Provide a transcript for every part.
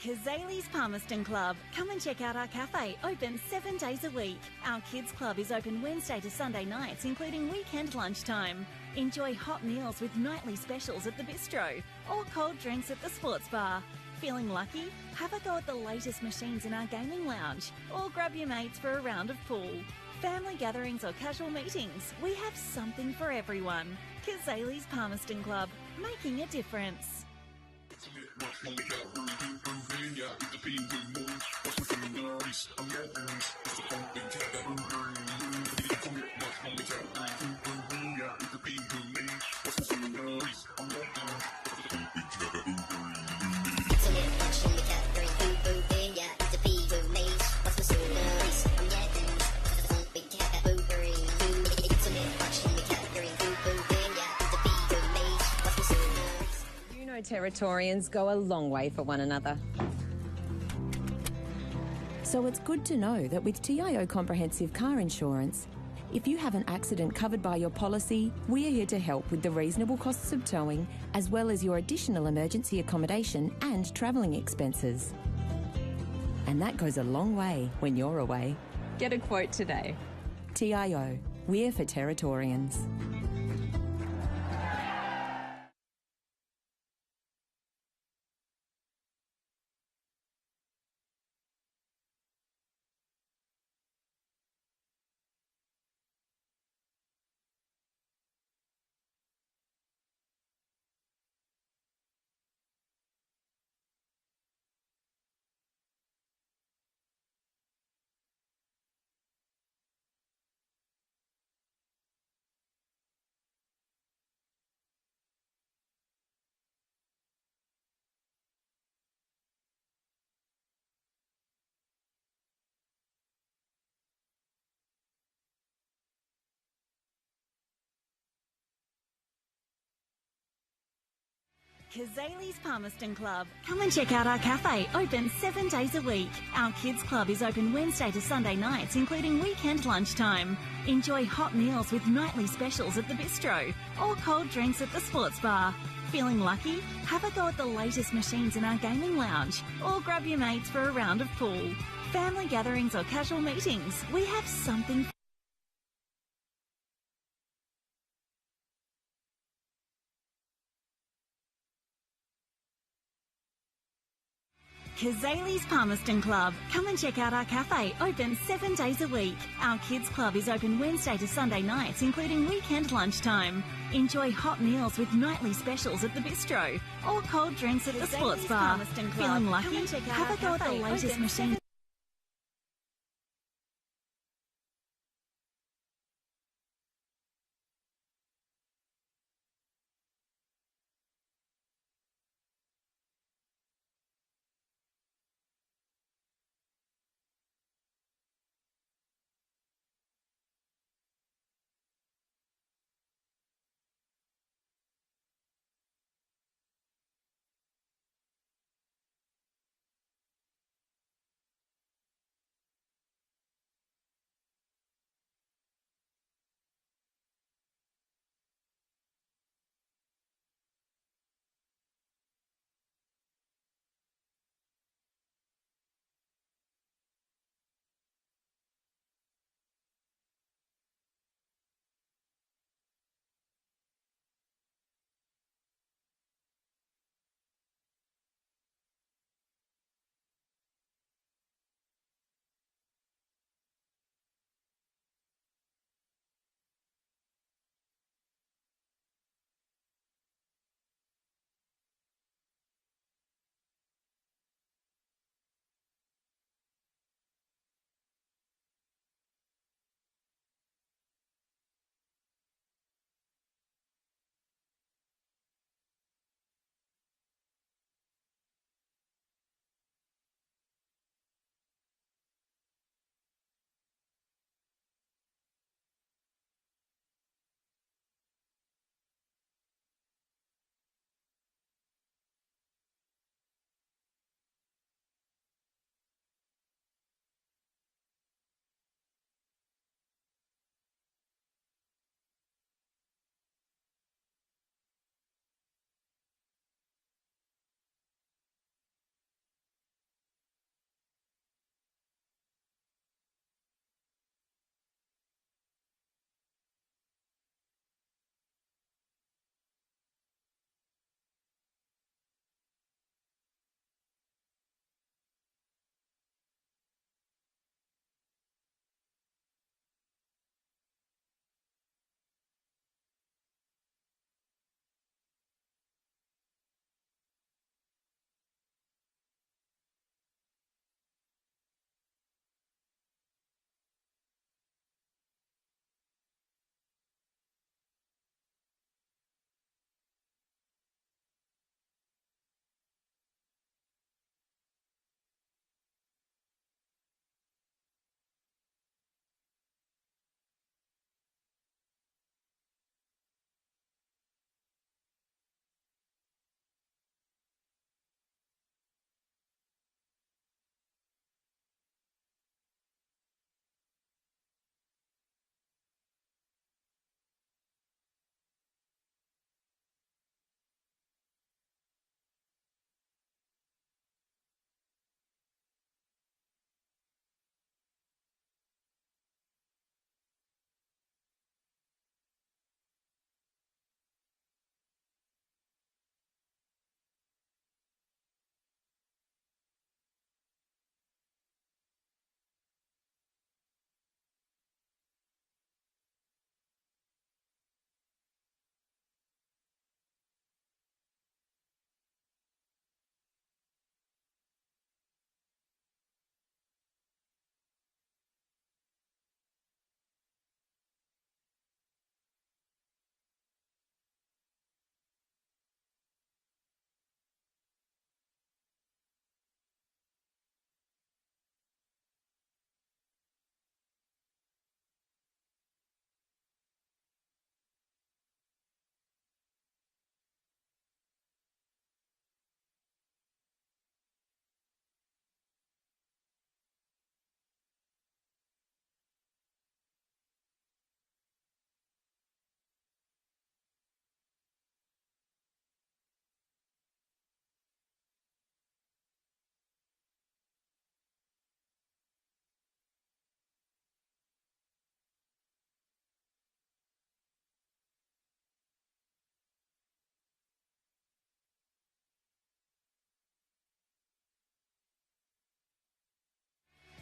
Kazali's Palmerston Club. Come and check out our cafe, open 7 days a week. Our kids club is open Wednesday to Sunday nights, including weekend lunchtime. Enjoy hot meals with nightly specials at the bistro or cold drinks at the sports bar. Feeling lucky? Have a go at the latest machines in our gaming lounge or grab your mates for a round of pool. Family gatherings or casual meetings, we have something for everyone. Kazali's Palmerston Club, making a difference. Territorians go a long way for one another. So it's good to know that with TIO Comprehensive Car Insurance, if you have an accident covered by your policy, we're here to help with the reasonable costs of towing, as well as your additional emergency accommodation and travelling expenses. And that goes a long way when you're away. Get a quote today. TIO, we're for Territorians. Kazali's Palmerston Club. Come and check out our cafe, open 7 days a week. Our kids club is open Wednesday to Sunday nights, including weekend lunchtime. Enjoy hot meals with nightly specials at the bistro or cold drinks at the sports bar. Feeling lucky? Have a go at the latest machines in our gaming lounge or grab your mates for a round of pool. Family gatherings or casual meetings, we have something. Kazali's Palmerston Club. Come and check out our cafe, open 7 days a week. Our kids club is open Wednesday to Sunday nights, including weekend lunchtime. Enjoy hot meals with nightly specials at the bistro or cold drinks at the sports bar. Feeling lucky? Have a go at the latest machine.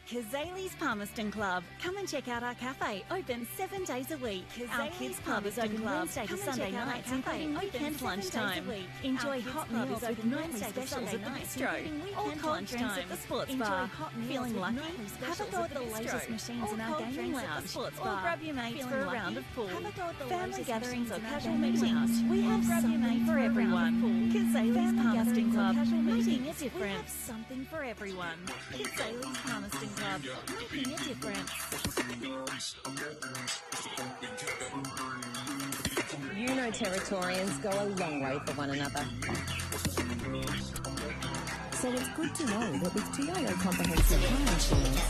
Kazali's Palmerston Club. Come and check out our cafe, open 7 days a week. Our kids club is open Wednesday to Sunday nights, including weekend lunchtime. Enjoy hot meals with nightly specials at the bistro, or cold drinks at the sports bar. Feeling lucky? Have a go at the latest machines in our gaming lounge, or grab your mates for a round of pool. Family gatherings or casual meetings. We have something for everyone. Kazali's Palmerston Club, making a difference. Something for everyone. Kazali's Palmerston Club, making a difference. You know Territorians go a long way for one another. So it's good to know that with TIO Comprehensive Car Insurance,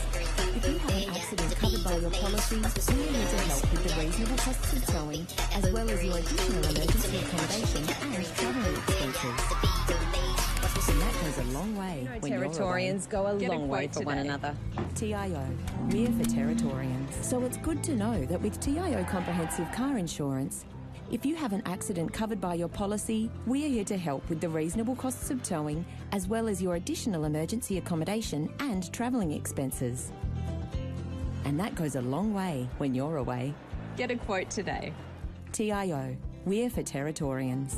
if you have an accident covered by your policy, we're here to help with the reasonable costs of towing, as well as your additional emergency accommodation and travelling expenses. And that goes a long way when Territorians go a long way for one another. TIO, we're for Territorians. So it's good to know that with TIO Comprehensive Car Insurance, if you have an accident covered by your policy, we're here to help with the reasonable costs of towing, as well as your additional emergency accommodation and travelling expenses. And that goes a long way when you're away. Get a quote today. TIO, we're for Territorians.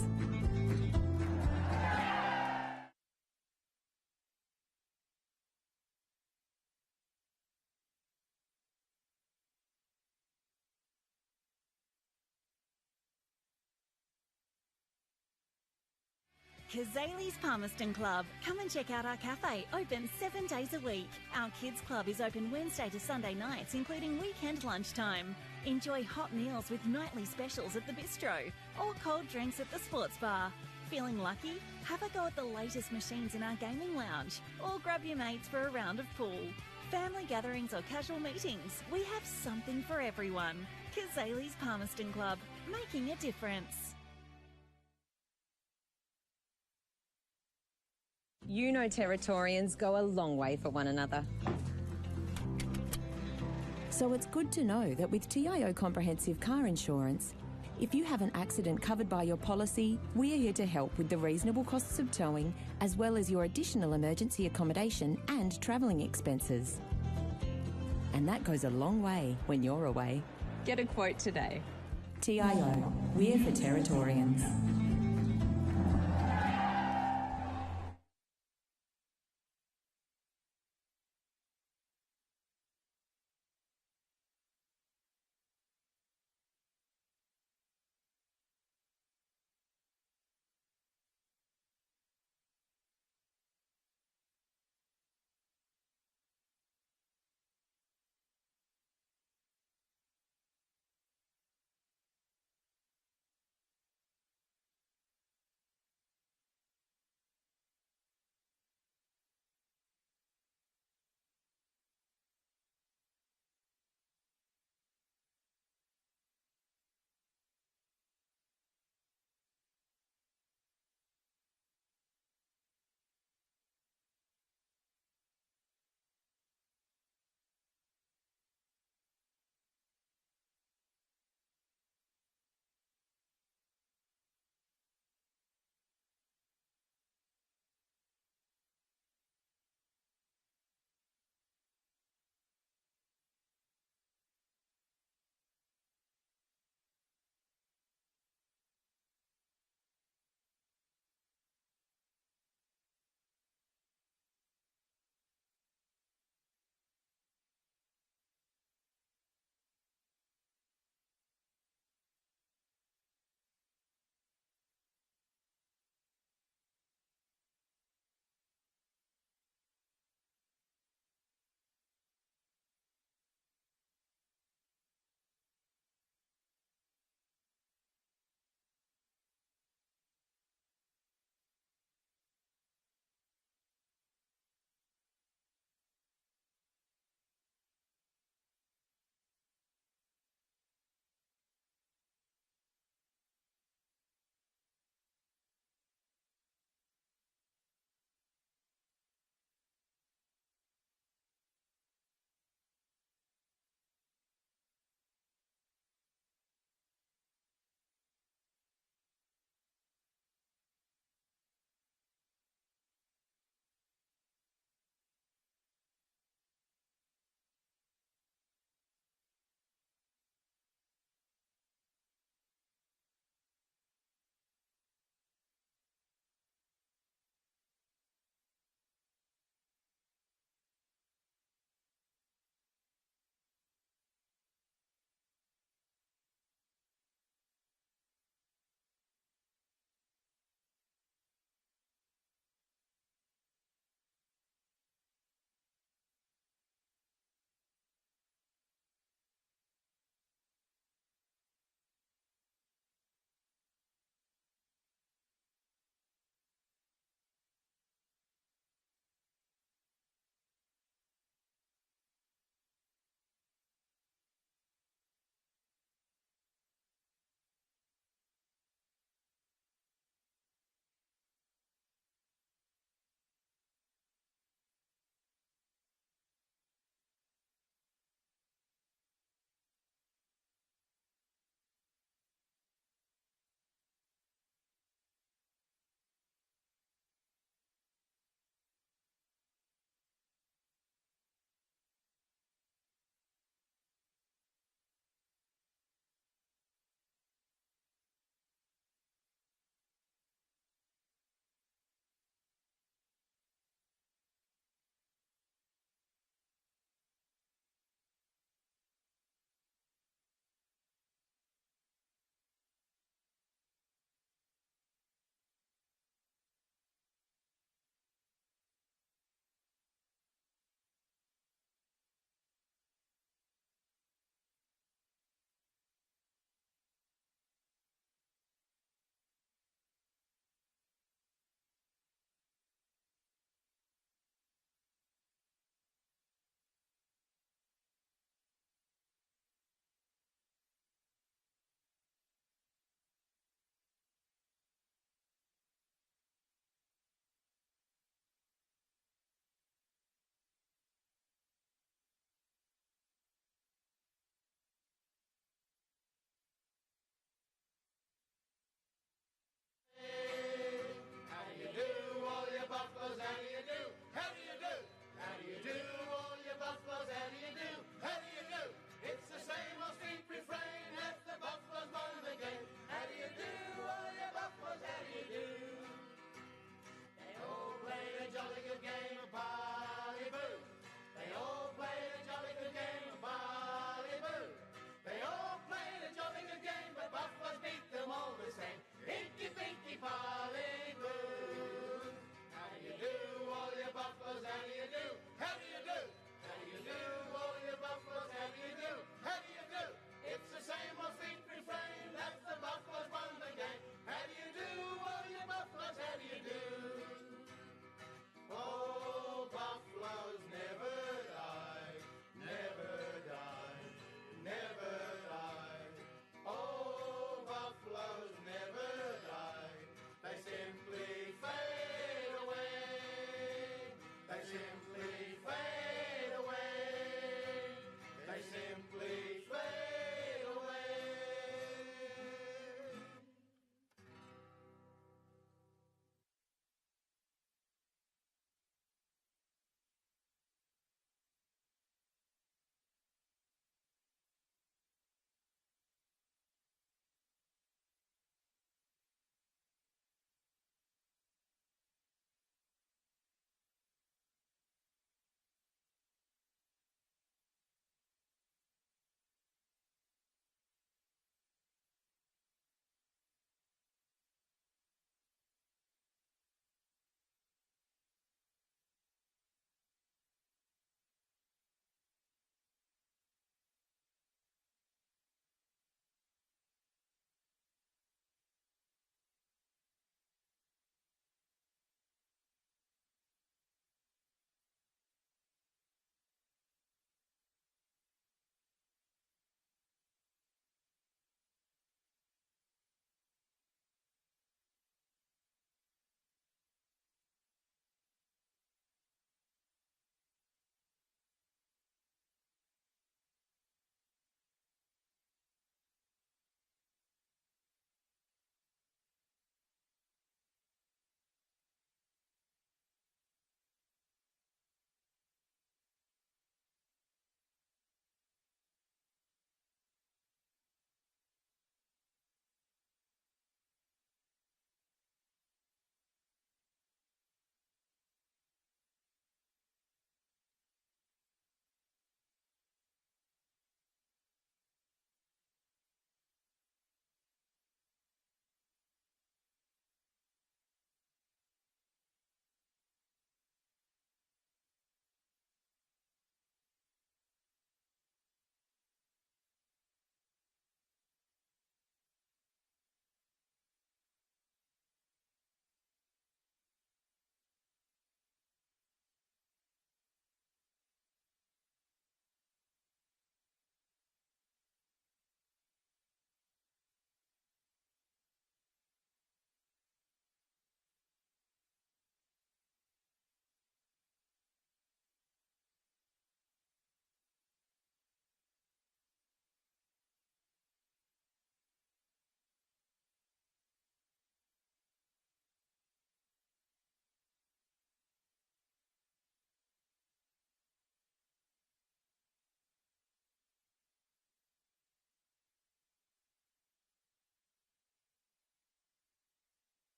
Kazali's Palmerston Club. Come and check out our cafe, open 7 days a week. Our kids club is open Wednesday to Sunday nights, including weekend lunchtime. Enjoy hot meals with nightly specials at the bistro, or cold drinks at the sports bar. Feeling lucky? Have a go at the latest machines in our gaming lounge, or grab your mates for a round of pool. Family gatherings or casual meetings. We have something for everyone. Kazali's Palmerston Club, making a difference. You know Territorians go a long way for one another. So it's good to know that with TIO Comprehensive Car Insurance, if you have an accident covered by your policy, we're here to help with the reasonable costs of towing, as well as your additional emergency accommodation and travelling expenses. And that goes a long way when you're away. Get a quote today. TIO, we're for Territorians.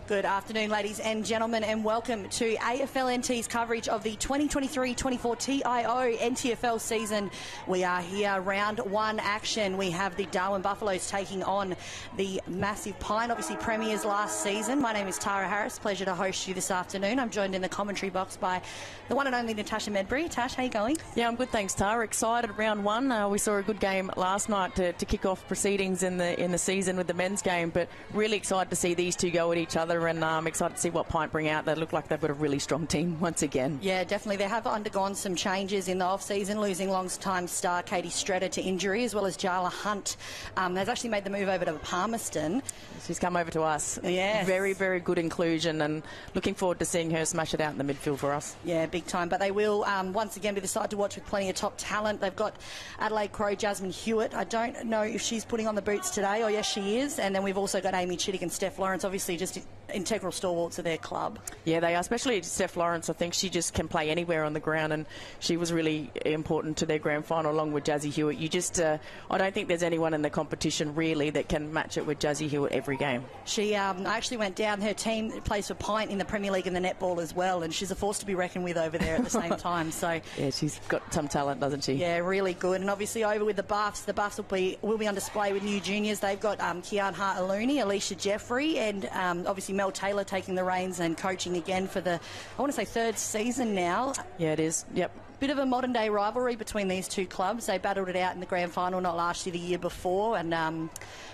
Good afternoon, ladies and gentlemen, and welcome to AFLNT's coverage of the 2023-24 TIO NTFL season. We are here, round one action. We have the Darwin Buffaloes taking on the massive PINT, obviously premiers last season. My name is Tara Harris. Pleasure to host you this afternoon. I'm joined in the commentary box by the one and only Natasha Medbury. Tash, how you going? Yeah, I'm good, thanks, Tara. Excited, round one. We saw a good game last night to kick off proceedings in the season with the men's game, but really excited to see these two go at each other, and I'm excited to see what PINT bring out. They look like they've got a really strong team once again. Yeah, definitely. They have undergone some changes in the off-season, losing long-time star Katie Stretter to injury, as well as Jarla Hunt. They've actually made the move over to Palmerston. She's come over to us. Yes. Very, very good inclusion, and looking forward to seeing her smash it out in the midfield for us. Yeah, big time. But they will, once again, be the side to watch with plenty of top talent. They've got Adelaide Crow, Jasmine Hewitt. I don't know if she's putting on the boots today. Oh, yes, she is. And then we've also got Amy Chittick and Steph Lawrence, obviously just integral stalwarts of their club. Yeah, they are, especially Steph Lawrence. I think she just can play anywhere on the ground, and she was really important to their grand final along with Jazzy Hewitt. You just, I don't think there's anyone in the competition really that can match it with Jazzy Hewitt every game. She actually went down. Her team plays for PINT in the Premier League and the netball as well, and she's a force to be reckoned with over there at the same time. So yeah, she's got some talent, doesn't she? Yeah, really good. And obviously over with the Buffs. The Buffs will be on display with new juniors. They've got Kian Hart-Aluni, Alicia Jeffrey, and obviously Mel Taylor taking the reins and coaching again for the, I want to say, third season now. Yeah, it is. Yep. Bit of a modern day rivalry between these two clubs. They battled it out in the grand final, not last year, the year before, and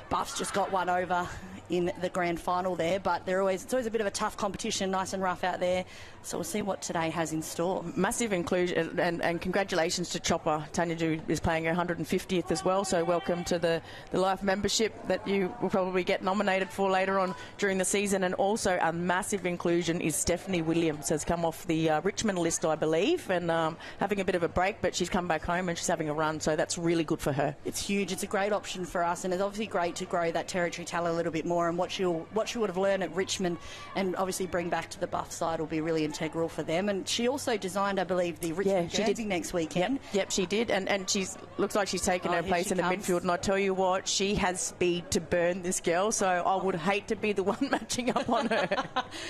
Buffs just got one over in the grand final there, but it's always a bit of a tough competition, nice and rough out there. So we'll see what today has in store. Massive inclusion, and congratulations to Chopper. Tanya Ju is playing her 150th as well, so welcome to the Life membership that you will probably get nominated for later on during the season. And also a massive inclusion is Stephanie Williams, has come off the Richmond list, I believe, and having a bit of a break, but she's come back home and she's having a run, so that's really good for her. It's huge. It's a great option for us, and it's obviously great to grow that territory talent a little bit more, and what she would have learned at Richmond and obviously bring back to the Buff side will be really integral for them. And she also designed, I believe, the Richmond jersey next weekend. Yep, she did, and she's looks like she's taken her place in the midfield, and I tell you what, she has speed to burn, this girl, so I would hate to be the one matching up on her.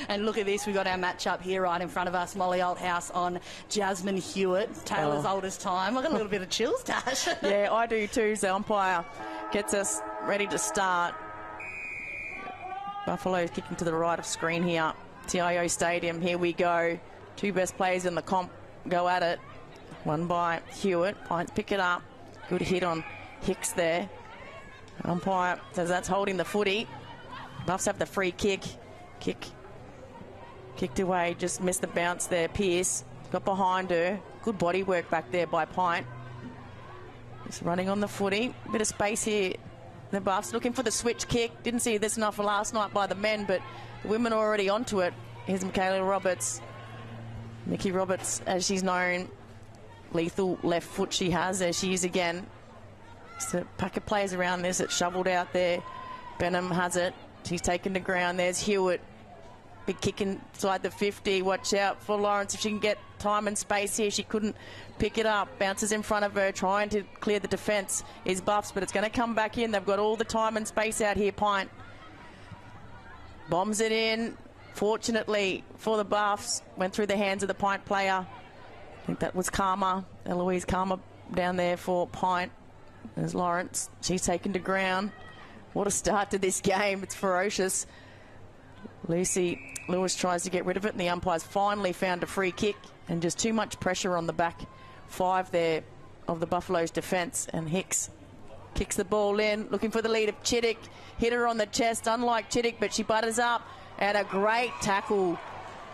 And look at this, we've got our match up here right in front of us. Molly Althouse on Jasmine Hewitt, Taylor's oldest time. I've got a little bit of chills, Dash. Yeah, I do too. So umpire gets us ready to start. Buffalo's kicking to the right of screen here. TIO Stadium, here we go. Two best players in the comp go at it. One by Hewitt. PINT pick it up. Good hit on Hicks there. Umpire says that's holding the footy. Buffs have the free kick. Kicked away, just missed the bounce there. Pearce got behind her. Good body work back there by PINT. Just running on the footy. Bit of space here. The Buffs looking for the switch kick. Didn't see this enough last night by the men, but the women are already onto it. Here's Michaela Roberts. Nikki Roberts, as she's known. Lethal left foot she has, as she is again. Just a pack of players around this. It's shoveled out there. Benham has it. She's taken to ground. There's Hewitt. Big kick inside the 50. Watch out for Lawrence if she can get time and space here. She couldn't pick it up. Bounces in front of her, trying to clear the defence is Buffs, but it's going to come back in. They've got all the time and space out here. PINT bombs it in. Fortunately for the Buffs, went through the hands of the PINT player. I think that was Karma, Eloise Karma down there for PINT. There's Lawrence. She's taken to ground. What a start to this game. It's ferocious. Lucy Lewis tries to get rid of it, and the umpires finally found a free kick, and just too much pressure on the back five there of the Buffaloes defence. And Hicks kicks the ball in, looking for the lead of Chittick. Hit her on the chest, unlike Chittick, but she butters up. And a great tackle.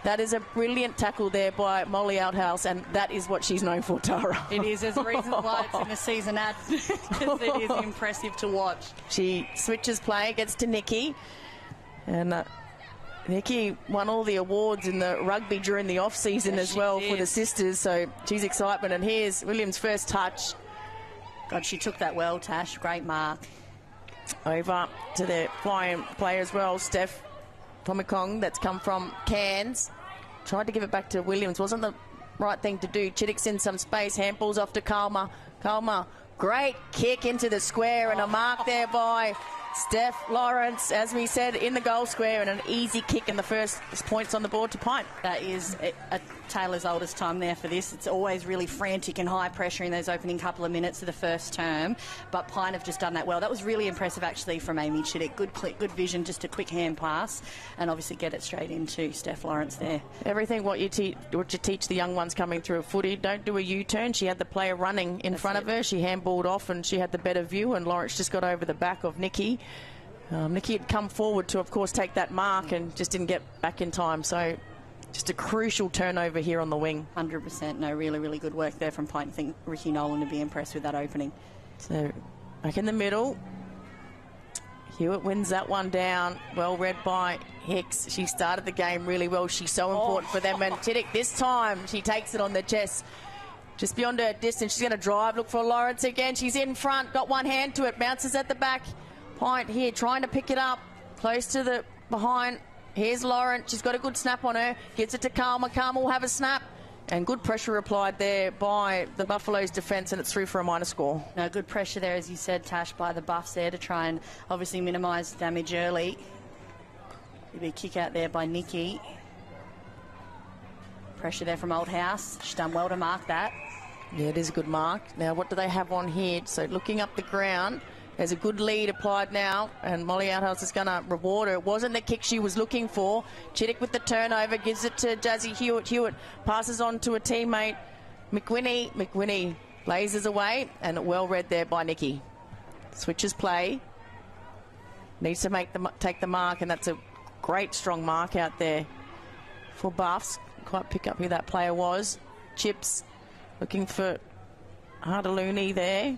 That is a brilliant tackle there by Molly Outhouse, and that is what she's known for, Tara. It is. There's a reason why it's in the season ad, because it is impressive to watch. She switches play, gets to Nikki, and Nikki won all the awards in the rugby during the off-season as well for the sisters, so she's excitement. And here's Williams' first touch. God, she took that well, Tash. Great mark. Over to the flying player as well, Steph Tomikong, that's come from Cairns. Tried to give it back to Williams. Wasn't the right thing to do. Chittick's in some space. Handballs off to Kalma. Kalma, great kick into the square, and a mark there by Steph Lawrence, as we said, in the goal square, and an easy kick in the first points on the board to Pint. That is a Taylor's oldest time there for this. It's always really frantic and high pressure in those opening couple of minutes of the first term, but Pint have just done that well. That was really impressive, actually, from Amy Chittick. Good click, good vision, just a quick hand pass, and obviously get it straight into Steph Lawrence there. Everything what you teach the young ones coming through a footy. Don't do a U-turn. She had the player running in front of her. She handballed off, and she had the better view, and Lawrence just got over the back of Nikki. Nikki had come forward to, of course, take that mark and just didn't get back in time. So just a crucial turnover here on the wing. 100%. No, really, really good work there from Pint. I think Ricky Nolan would be impressed with that opening. So back in the middle. Hewitt wins that one down. Well read by Hicks. She started the game really well. She's so important for them. And Chittick, this time, she takes it on the chest. Just beyond her distance. She's going to drive. Look for Lawrence again. She's in front. Got one hand to it. Bounces at the back. Pint here trying to pick it up. Close to the behind. Here's Lawrence. She's got a good snap on her. Gives it to Karma. Karma will have a snap. And good pressure applied there by the Buffaloes defence, and it's through for a minor score. No, good pressure there, as you said, Tash, by the Buffs there to try and obviously minimise damage early. There'll be a kick out there by Nikki. Pressure there from Old House. She's done well to mark that. Yeah, it is a good mark. Now, what do they have on here? So looking up the ground, there's a good lead applied now, and Molly Outhouse is going to reward her. It wasn't the kick she was looking for. Chittick with the turnover, gives it to Jazzy Hewitt. Hewitt passes on to a teammate, McWhinney. McWhinney blazes away, and well read there by Nikki. Switches play. Needs to take the mark, and that's a great strong mark out there for Buffs. Quite pick up who that player was. Chips looking for Hardalooney there.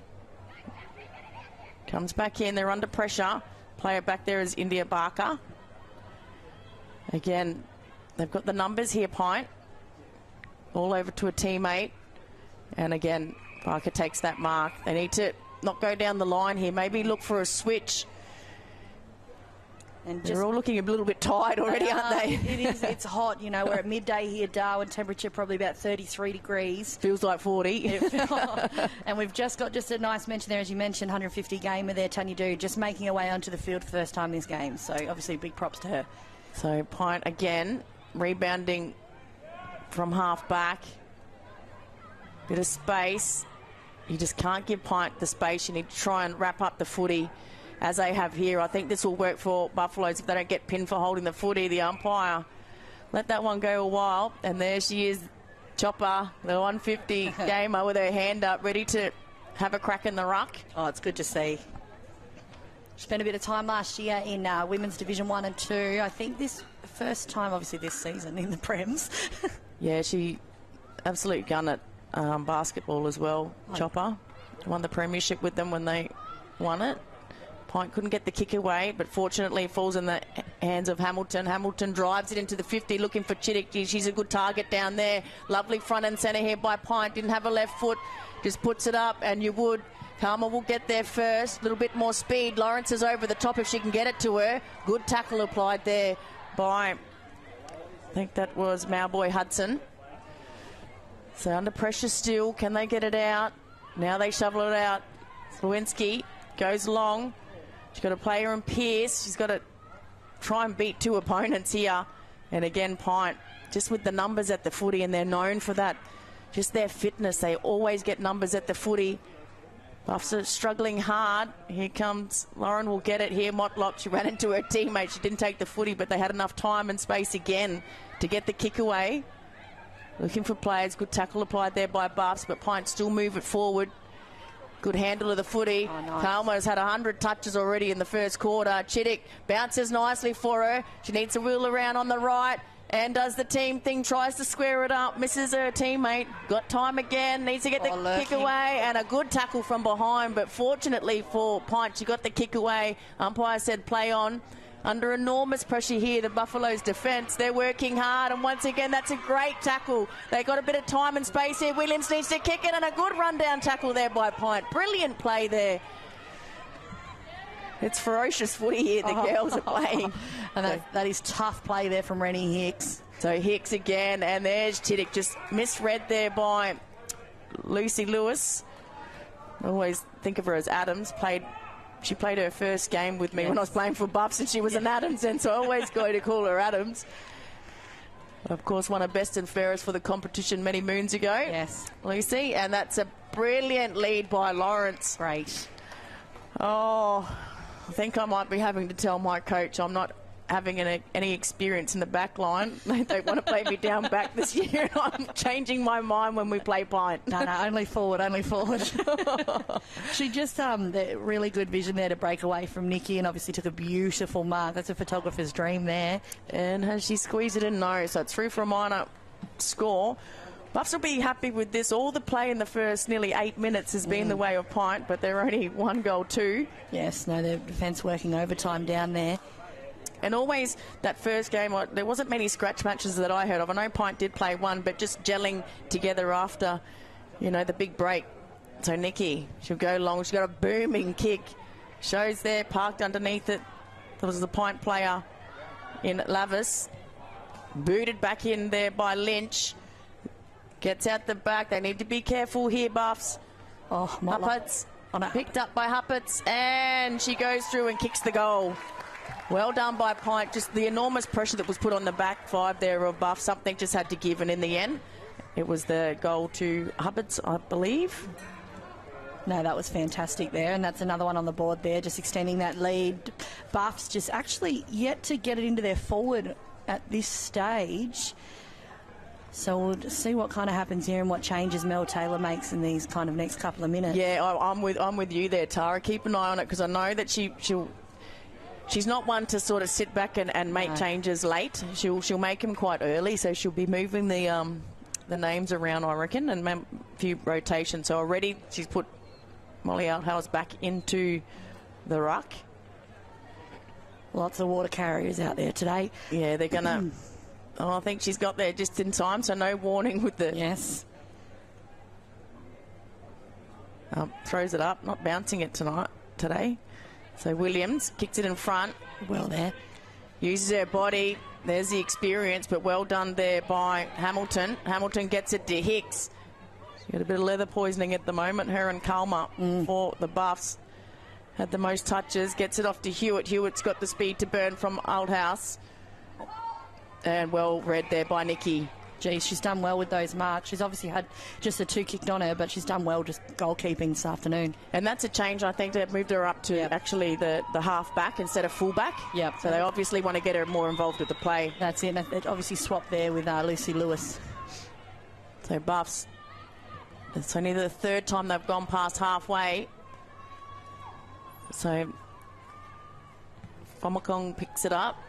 Comes back in, they're under pressure. Player back there is India Barker. Again, they've got the numbers here, Pint. All over to a teammate. And again, Barker takes that mark. They need to not go down the line here. Maybe look for a switch. And they're all looking a little bit tired already, aren't they? It is. It's hot. You know, we're at midday here, Darwin. Temperature probably about 33 degrees. Feels like 40. And we've just got a nice mention there, as you mentioned, 150 gamer there, Tanya Doo, just making her way onto the field for the first time this game. So obviously big props to her. So Pint again, rebounding from half back. Bit of space. You just can't give Pint the space. You need to try and wrap up the footy as they have here. I think this will work for Buffaloes if they don't get pinned for holding the footy. The umpire let that one go a while, and there she is, Chopper, the 150 gamer with her hand up, ready to have a crack in the ruck. Oh, it's good to see. Spent a bit of time last year in Women's Division 1 and 2. I think this first time, obviously, this season in the Prems. Yeah, she absolutely gunned it. Basketball as well, Chopper. Won the premiership with them when they won it. Pint couldn't get the kick away, but fortunately it falls in the hands of Hamilton. Hamilton drives it into the 50, looking for Chittick. She's a good target down there. Lovely front and centre here by Pint. Didn't have a left foot. Just puts it up, and you would. Karma will get there first. A little bit more speed. Lawrence is over the top if she can get it to her. Good tackle applied there by, I think that was Mowboy Hudson. So under pressure still. Can they get it out? Now they shovel it out. Lewinsky goes long. She's got to play her in Pierce. She's got to try and beat two opponents here. And again, Pint, just with the numbers at the footy, and they're known for that. Just their fitness. They always get numbers at the footy. Buffs are struggling hard. Here comes Lauren, will get it here. Motlop, she ran into her teammate. She didn't take the footy, but they had enough time and space again to get the kick away. Looking for players. Good tackle applied there by Buffs, but Pint still move it forward. Good handle of the footy. Oh, nice. Kalmo's had 100 touches already in the first quarter. Chittick bounces nicely for her. She needs to wheel around on the right and does the team thing, tries to square it up, misses her teammate. Got time again, needs to get the kick away, and a good tackle from behind, but fortunately for Pint, she got the kick away. Umpire said play on. Under enormous pressure here, the Buffaloes defence. They're working hard, and once again, that's a great tackle. They got a bit of time and space here. Williams needs to kick it, and a good rundown tackle there by Pint. Brilliant play there. It's ferocious footy here the girls are playing. And that is tough play there from Rennie Hicks. So Hicks again, and there's Chittick, just misread there by Lucy Lewis. I always think of her as Adams, played she played her first game with me when I was playing for Buffs, and she was an Adams, and so I always go to call her Adams. Of course, won a best and fairest for the competition many moons ago. Yes. Lucy, and that's a brilliant lead by Lawrence. Great. Oh, I think I might be having to tell my coach I'm not having any experience in the back line. They don't want to play me down back this year. I'm changing my mind when we play pint. No, only forward, only forward. She just, the really good vision there to break away from Nikki, and obviously took a beautiful mark. That's a photographer's dream there. And has she squeezed it in? No, so it's through for a minor score. Buffs will be happy with this. All the play in the first nearly 8 minutes has been the way of pint, but they're only 1 goal, 2. Yes, no, the defence working overtime down there. And always that first game, there wasn't many scratch matches that I heard of. I know Pint did play one, but just gelling together after, the big break. So Nikki, she'll go long. She's got a booming kick. Shows there, parked underneath it. There was the Pint player in Lavis. Booted back in there by Lynch. Gets out the back. They need to be careful here, Buffs. Oh, Huppets. Picked up by Huppets. And she goes through and kicks the goal. Well done by Pint. Just the enormous pressure that was put on the back 5 there of Buff. Something just had to give, and in the end, it was the goal to Hubbard's, I believe. No, that was fantastic there, and that's another one on the board there, just extending that lead. Buffs just actually yet to get it into their forward at this stage. So we'll just see what kind of happens here and what changes Mel Taylor makes in these kind of next couple of minutes. Yeah, I'm with you there, Tara. Keep an eye on it, because I know that she's not one to sort of sit back and make changes late. She'll make them quite early, so she'll be moving the names around, I reckon, and a few rotations. So already she's put Molly Althouse back into the ruck. Lots of water carriers out there today. Yeah, they're going to... I think she's got there just in time, so no warning with the... Yes. Throws it up, not bouncing it today. So Williams kicks it in front. Well there. Uses her body. There's the experience, but well done there by Hamilton. Hamilton gets it to Hicks. She's got a bit of leather poisoning at the moment. Her and Kalma for the Buffs. Had the most touches. Gets it off to Hewitt. Hewitt's got the speed to burn from Althouse. And well read there by Nikki. Geez, she's done well with those marks. She's obviously had just the 2 kicked on her, but she's done well just goalkeeping this afternoon. And that's a change, I think. They've moved her up to actually the half-back instead of full-back. Yep. So they obviously want to get her more involved with the play. That's it. It obviously swapped there with Lucy Lewis. So Buffs. It's only the 3rd time they've gone past halfway. So Fomacong picks it up.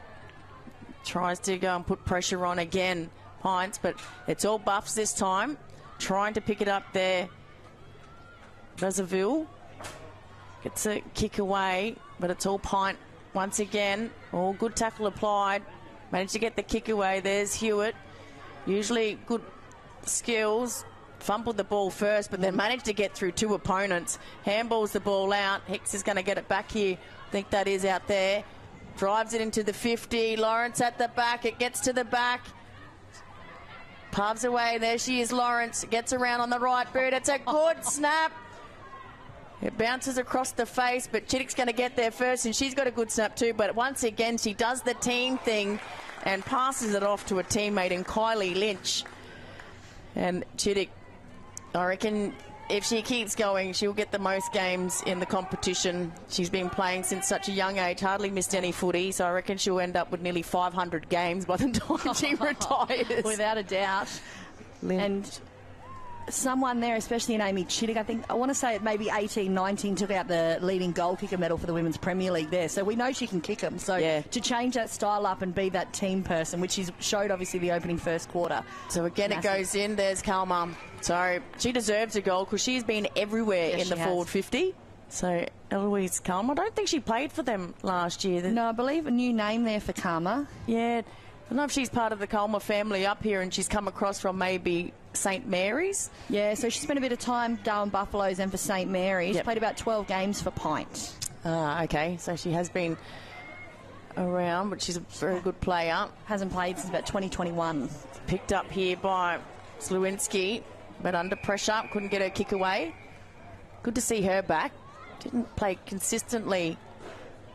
Tries to go and put pressure on again. Pints, but it's all Buffs this time. Trying to pick it up there. Brazzaville gets a kick away, but it's all Pint once again. All good tackle applied. Managed to get the kick away. There's Hewitt. Usually good skills. Fumbled the ball first, but then managed to get through 2 opponents. Handballs the ball out. Hicks is going to get it back here. I think that is out there. Drives it into the 50. Lawrence at the back. It gets to the back. Pubs away. There she is, Lawrence. Gets around on the right boot. It's a good snap. It bounces across the face, but Chittick's going to get there first, and she's got a good snap too. But once again, she does the team thing and passes it off to a teammate in Kylie Lynch. And Chittick, I reckon if she keeps going, she'll get the most games in the competition. She's been playing since such a young age, hardly missed any footy, so I reckon she'll end up with nearly 500 games by the time she retires. Without a doubt. And someone there, especially in Amy Chittick, I want to say it maybe 18, 19, took out the leading goal kicker medal for the Women's Premier League there. So we know she can kick them. So to change that style up and be that team person, which she's showed obviously the opening first quarter. So again, massive. It goes in. There's Kalma. So she deserves a goal because she's been everywhere in the forward 50. So Eloise Kalma, I don't think she played for them last year. No, I believe a new name there for Kalma. Yeah. I don't know if she's part of the Kalma family up here and she's come across from maybe St Mary's. Yeah, so she spent a bit of time Darwin Buffaloes and for St Mary's. Played about 12 games for Pint. Okay, so she has been around, but she's a very good player. Hasn't played since about 2021. Picked up here by Slewinski, but under pressure, couldn't get her kick away. Good to see her back. didn't play consistently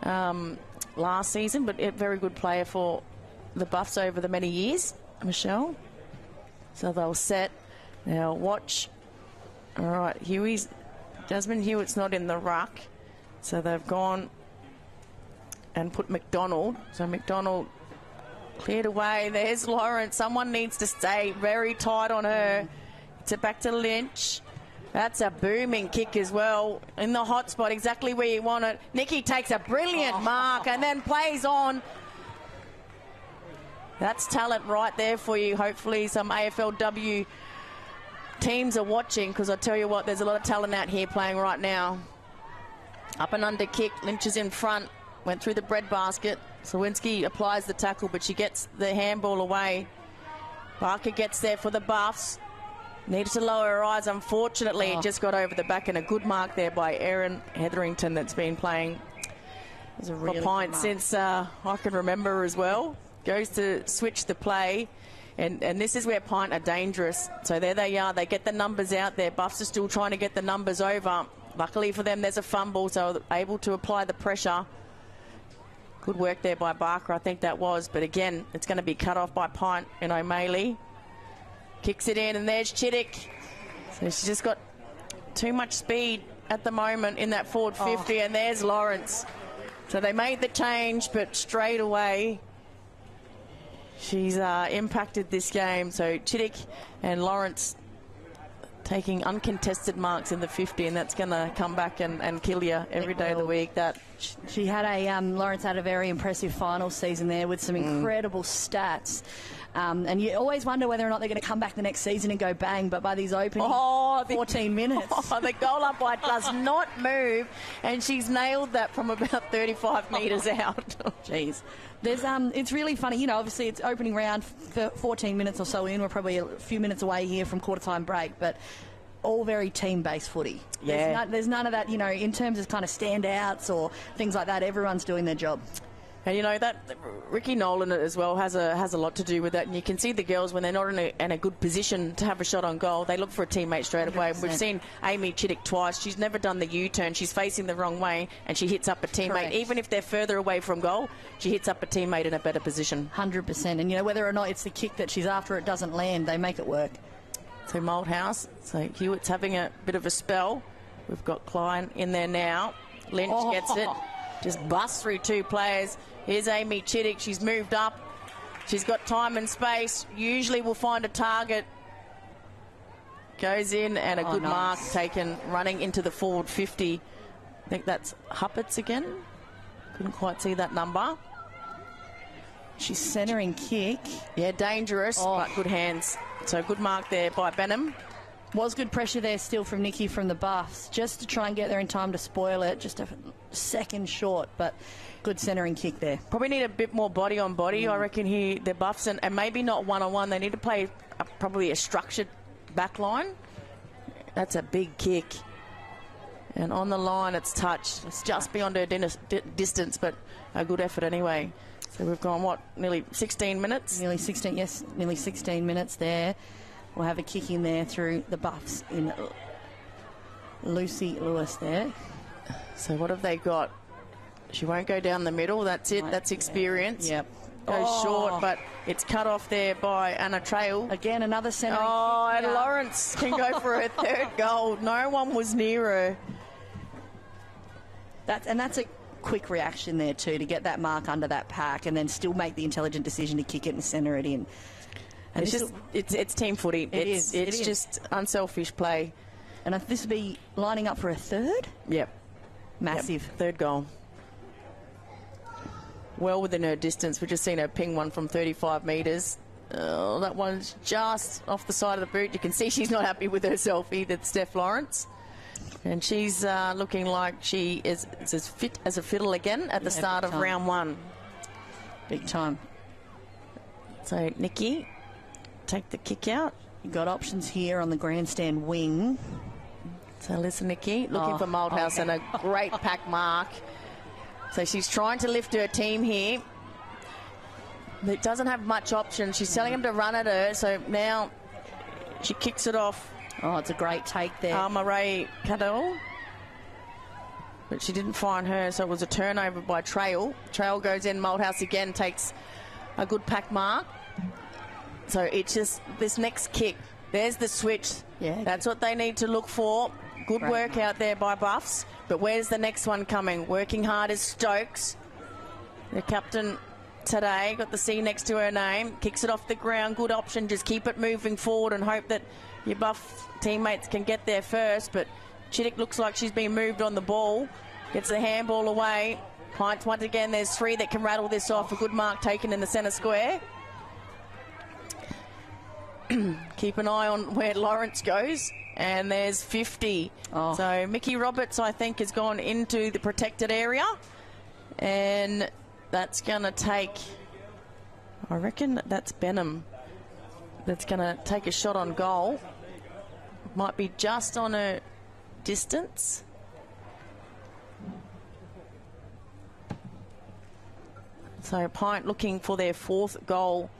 last season, but a very good player for the Buffs over the many years, Michelle. So they'll set. Now watch. All right, Jasmine Hewitt's not in the ruck, so they've gone and put McDonald. So McDonald cleared away. There's Lawrence. Someone needs to stay very tight on her. It's it back to Lynch. That's a booming kick as well. In the hot spot, exactly where you want it. Nikki takes a brilliant mark and then plays on. That's talent right there for you. Hopefully some AFLW teams are watching, because I tell you what, there's a lot of talent out here playing right now. Up and under kick. Lynch is in front. Went through the breadbasket. Sawinski applies the tackle, but she gets the handball away. Barker gets there for the Buffs. Needed to lower her eyes. Unfortunately, it just got over the back, and a good mark there by Erin Hetherington, that's been playing for PINT since I can remember as well. Goes to switch the play. And this is where PINT are dangerous. So there they are. They get the numbers out there. Buffs are still trying to get the numbers over. Luckily for them, there's a fumble, so able to apply the pressure. Good work there by Barker, I think that was. But again, it's going to be cut off by PINT and O'Malley. Kicks it in, and there's Chittick. So she's just got too much speed at the moment in that forward 50, and there's Lawrence. So they made the change, but straight away she's impacted this game. So Chittick and Lawrence taking uncontested marks in the 50, and that's going to come back and kill you every day of the week. That she had Lawrence had a very impressive final season there with some incredible stats. And you always wonder whether or not they're going to come back the next season and go bang, but by these opening 14 minutes. The goal umpire does not move, and she's nailed that from about 35 metres out. Jeez. There's it's really funny, you know, obviously it's opening round, 14 minutes or so in. We're probably a few minutes away here from quarter time break, but all very team-based footy. Yeah. There's none of that, you know, in terms of kind of standouts or things like that. Everyone's doing their job. And you know that Ricky Nolan as well has a lot to do with that. And you can see the girls, when they're not in a good position to have a shot on goal, they look for a teammate straight away. 100%. We've seen Amy Chittick twice. She's never done the U-turn. She's facing the wrong way, and she hits up a teammate. Correct. Even if they're further away from goal, she hits up a teammate in a better position. 100%. And you know, whether or not it's the kick that she's after, it doesn't land, they make it work. So Malthouse. So Hewitt's having a bit of a spell. We've got Klein in there now. Lynch gets it. Just busts through two players. Here's Amy Chittick. She's moved up. She's got time and space. Usually will find a target. Goes in, and a good mark taken, running into the forward 50. I think that's Huppert's again. Couldn't quite see that number. She's centering kick. Yeah, dangerous, but good hands. So good mark there by Benham. Was good pressure there still from Nikki from the Buffs, just to try and get there in time to spoil it. Just a second short, but good centering kick there. Probably need a bit more body on body, I reckon, here, the Buffs, and maybe not one-on-one. They need to play probably a structured back line. That's a big kick. And on the line, it's touched. It's just beyond her distance, but a good effort anyway. So we've gone, nearly 16 minutes? Nearly 16, yes, nearly 16 minutes there. We'll have a kick in there through the Buffs in Lucy Lewis there. So what have they got? She won't go down the middle. That's it. That's experience. Yep. Goes short, but it's cut off there by Anna Trail. Again, another centre. And Lawrence can go for her third goal. No one was near her. That's a quick reaction there too, to get that mark under that pack and then still make the intelligent decision to kick it and centre it in. And it's team footy. It's just unselfish play. And this will be lining up for a third? Yep. Massive. Yep. Third goal. Well within her distance. We've just seen her ping one from 35 metres. Oh, that one's just off the side of the boot. You can see she's not happy with herself either, Steph Lawrence. And she's looking like she is as fit as a fiddle again at the start of round one. Big time. So, Nikki, take the kick out. You've got options here on the grandstand wing. So listen, Nikki, looking for Malthouse and a great pack mark. So she's trying to lift her team here. It doesn't have much option. She's telling him to run at her, so now she kicks it off. Oh, it's a great take there. Murray Cadell. but she didn't find her, so it was a turnover by Trail. Trail goes in, Malthouse again takes a good pack mark. So it's just this next kick. There's the switch. Yeah. That's what they need to look for. Good work out there by Buffs. But where's the next one coming? Working hard is Stokes. The captain today, got the C next to her name. Kicks it off the ground. Good option. Just keep it moving forward and hope that your Buff teammates can get there first. But Chittick looks like she's been moved on the ball. Gets the handball away. Pints once again. There's 3 that can rattle this off. A good mark taken in the centre square. Keep an eye on where Lawrence goes. And there's 50. Oh. So Mickey Roberts, I think, has gone into the protected area. And that's going to take, I reckon that's Benham. That's going to take a shot on goal. Might be just on a distance. So Pint looking for their 4th goal.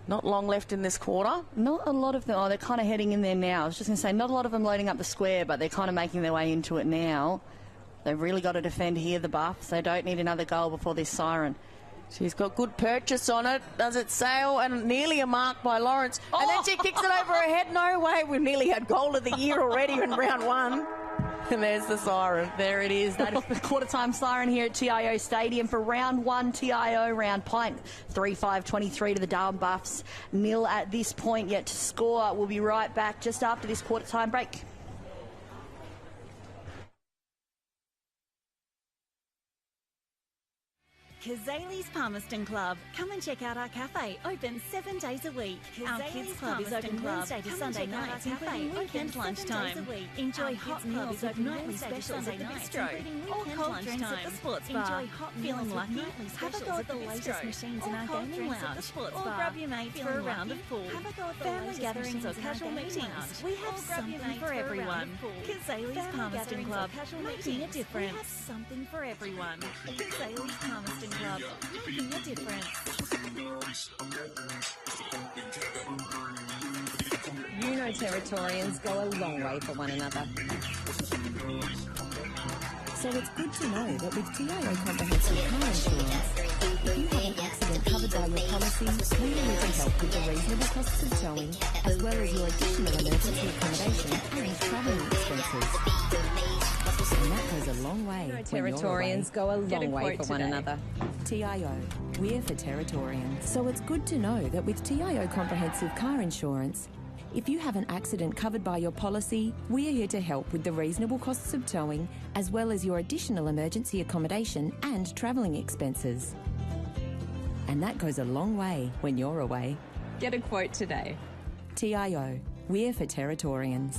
Not long left in this quarter. Not a lot of them. Oh, they're kind of heading in there now. I was just going to say, not a lot of them loading up the square, but they're kind of making their way into it now. They've really got to defend here, the Buffs. They don't need another goal before this siren. She's got good purchase on it. Does it sail? And nearly a mark by Lawrence. And then she kicks it over her head. No way. We've nearly had goal of the year already in round 1. And there's the siren. There it is. That is the quarter-time siren here at TIO Stadium for round 1 TIO round Pint. 3-5-23 to the Darwin Buffs. 0 at this point yet to score. We'll be right back just after this quarter-time break. Kazali's Palmerston Club. Come and check out our cafe, open 7 days a week. Our kids club is open Wednesday to Sunday nights, including weekend lunchtime. Enjoy hot meals with nightly specials at the bistro, or cold drinks at the sports bar. Feeling lucky? Have a go at the latest machines in our gaming lounge, or grab your mates for a round of pool. Family gatherings or casual meetings. We have something for everyone. Kazali's Palmerston Club, making a difference. We have something for everyone. Kazali's Palmerston Club, making a difference. You know Territorians go a long way for one another. So it's good to know that with TIO Comprehensive Car Insurance, if you have an accident covered by your policy, we are here to help with the reasonable costs of towing, as well as your additional emergency accommodation and travelling expenses. And that goes a long way. Territorians go a long way for one another. TIO, we're for Territorians. So it's good to know that with TIO Comprehensive Car Insurance, if you have an accident covered by your policy, we are here to help with the reasonable costs of towing, as well as your additional emergency accommodation and travelling expenses. And that goes a long way when you're away. Get a quote today. TIO, we're for Territorians.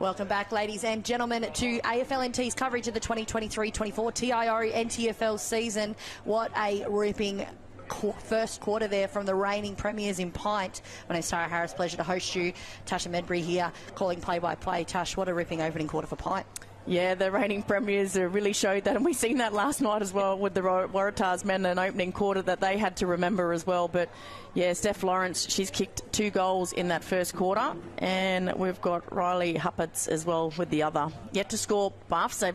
Welcome back, ladies and gentlemen, to AFLNT's coverage of the 2023-24 TIO NTFL season. What a ripping first quarter there from the reigning premiers in PINT. My name's Sarah Harris. Pleasure to host you. Tasha Medbury here, calling play-by-play. Tash, what a ripping opening quarter for PINT. Yeah, the reigning premiers really showed that, and we've seen that last night as well with the Waratahs men, an opening quarter that they had to remember as well. But yeah, Steph Lawrence, she's kicked 2 goals in that first quarter, and we've got Riley Hupperts as well with the other. Yet to score buffs. I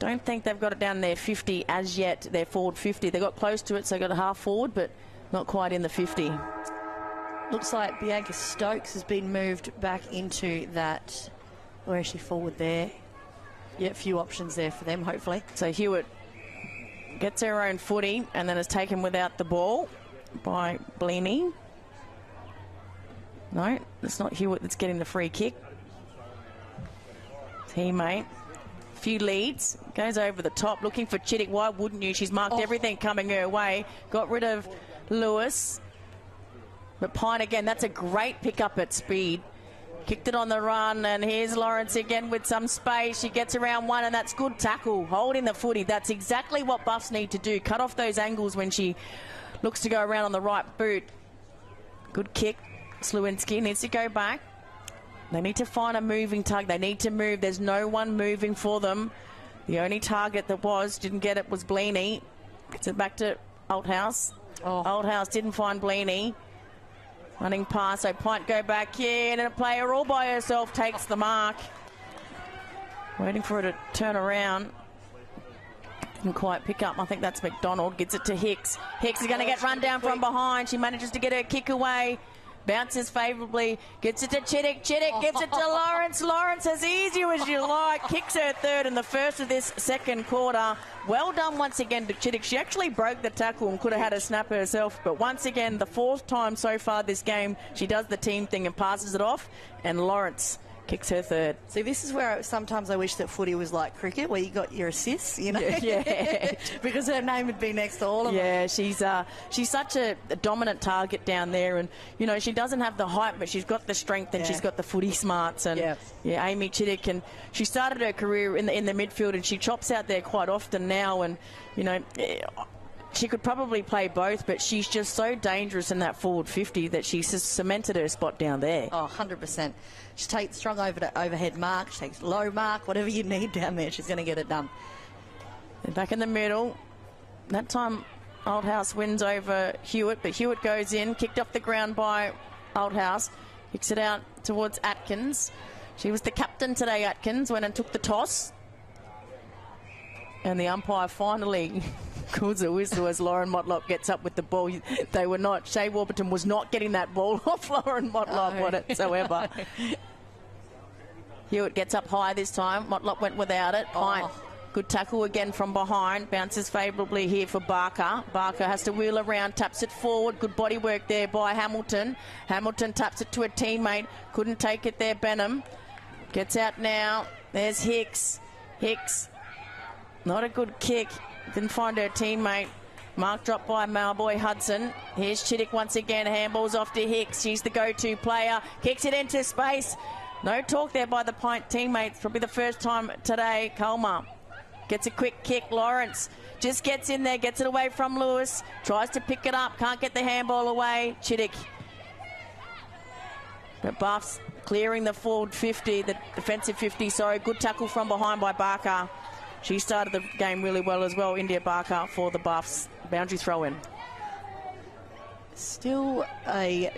don't think they've got it down their 50 as yet, their forward 50. They got close to it, so they got a half forward, but not quite in the 50. Looks like Bianca Stokes has been moved back into that. Where is she forward there? Yeah, a few options there for them, hopefully. So Hewitt gets her own footy and then is taken without the ball by Bleeny. No, it's not Hewitt that's getting the free kick. Teammate. Few leads. Goes over the top, looking for Chittick. Why wouldn't you? She's marked everything coming her way. Got rid of Lewis. But Pine again, that's a great pick-up at speed. Kicked it on the run, and here's Lawrence again with some space. She gets around one, and that's good tackle. Holding the footy. That's exactly what buffs need to do. Cut off those angles when she looks to go around on the right boot. Good kick. Slewinski needs to go back. They need to find a moving tug. They need to move. There's no one moving for them. The only target that didn't get it was Bleeny. Gets it back to Althouse. Althouse didn't find Bleeny. Running past, so Pint go back here, and a player all by herself takes the mark. Waiting for her to turn around. Didn't quite pick up. I think that's McDonald. Gets it to Hicks. Hicks is going to get run down from behind. She manages to get her kick away. Bounces favourably. Gets it to Chittick. Chittick gets it to Lawrence. Lawrence, as easy as you like, kicks her third in the first of this second quarter. Well done once again to Chittick. She actually broke the tackle and could have had a snap herself. But once again, the 4th time so far this game, she does the team thing and passes it off. And Lawrence kicks her third. See, this is where sometimes I wish that footy was like cricket, where you got your assists, you know? Yeah. Because her name would be next to all of them. Yeah, she's such a dominant target down there, and, you know, she doesn't have the height, but she's got the strength and she's got the footy smarts. And, Amy Chittick, and she started her career in the midfield, and she chops out there quite often now, and, you know, she could probably play both, but she's just so dangerous in that forward 50 that she's just cemented her spot down there. Oh, 100%. She takes strong overhead mark, she takes low mark, whatever you need down there, she's going to get it done. And back in the middle. That time, Althouse wins over Hewitt, but Hewitt goes in, kicked off the ground by Althouse, kicks it out towards Atkins. She was the captain today, Atkins, went and took the toss. And the umpire finally calls a whistle as Lauren Motlop gets up with the ball. They were not. Shea Warburton was not getting that ball off Lauren Motlop whatsoever. Hewitt gets up high this time. Motlop went without it. Pine. Good tackle again from behind. Bounces favourably here for Barker. Barker has to wheel around, taps it forward. Good body work there by Hamilton. Hamilton taps it to a teammate. Couldn't take it there, Benham. Gets out now. There's Hicks. Hicks. Not a good kick. Didn't find her teammate. Mark dropped by Malboy Hudson. Here's Chittick once again. Handballs off to Hicks. She's the go-to player. Kicks it into space. No talk there by the Pint teammates. Probably the first time today. Colmer gets a quick kick. Lawrence just gets in there. Gets it away from Lewis. Tries to pick it up. Can't get the handball away. Chittick. But Buffs clearing the forward 50. The defensive 50. Sorry. Good tackle from behind by Barker. She started the game really well as well, India Barker, for the Buffs. Boundary throw-in. Still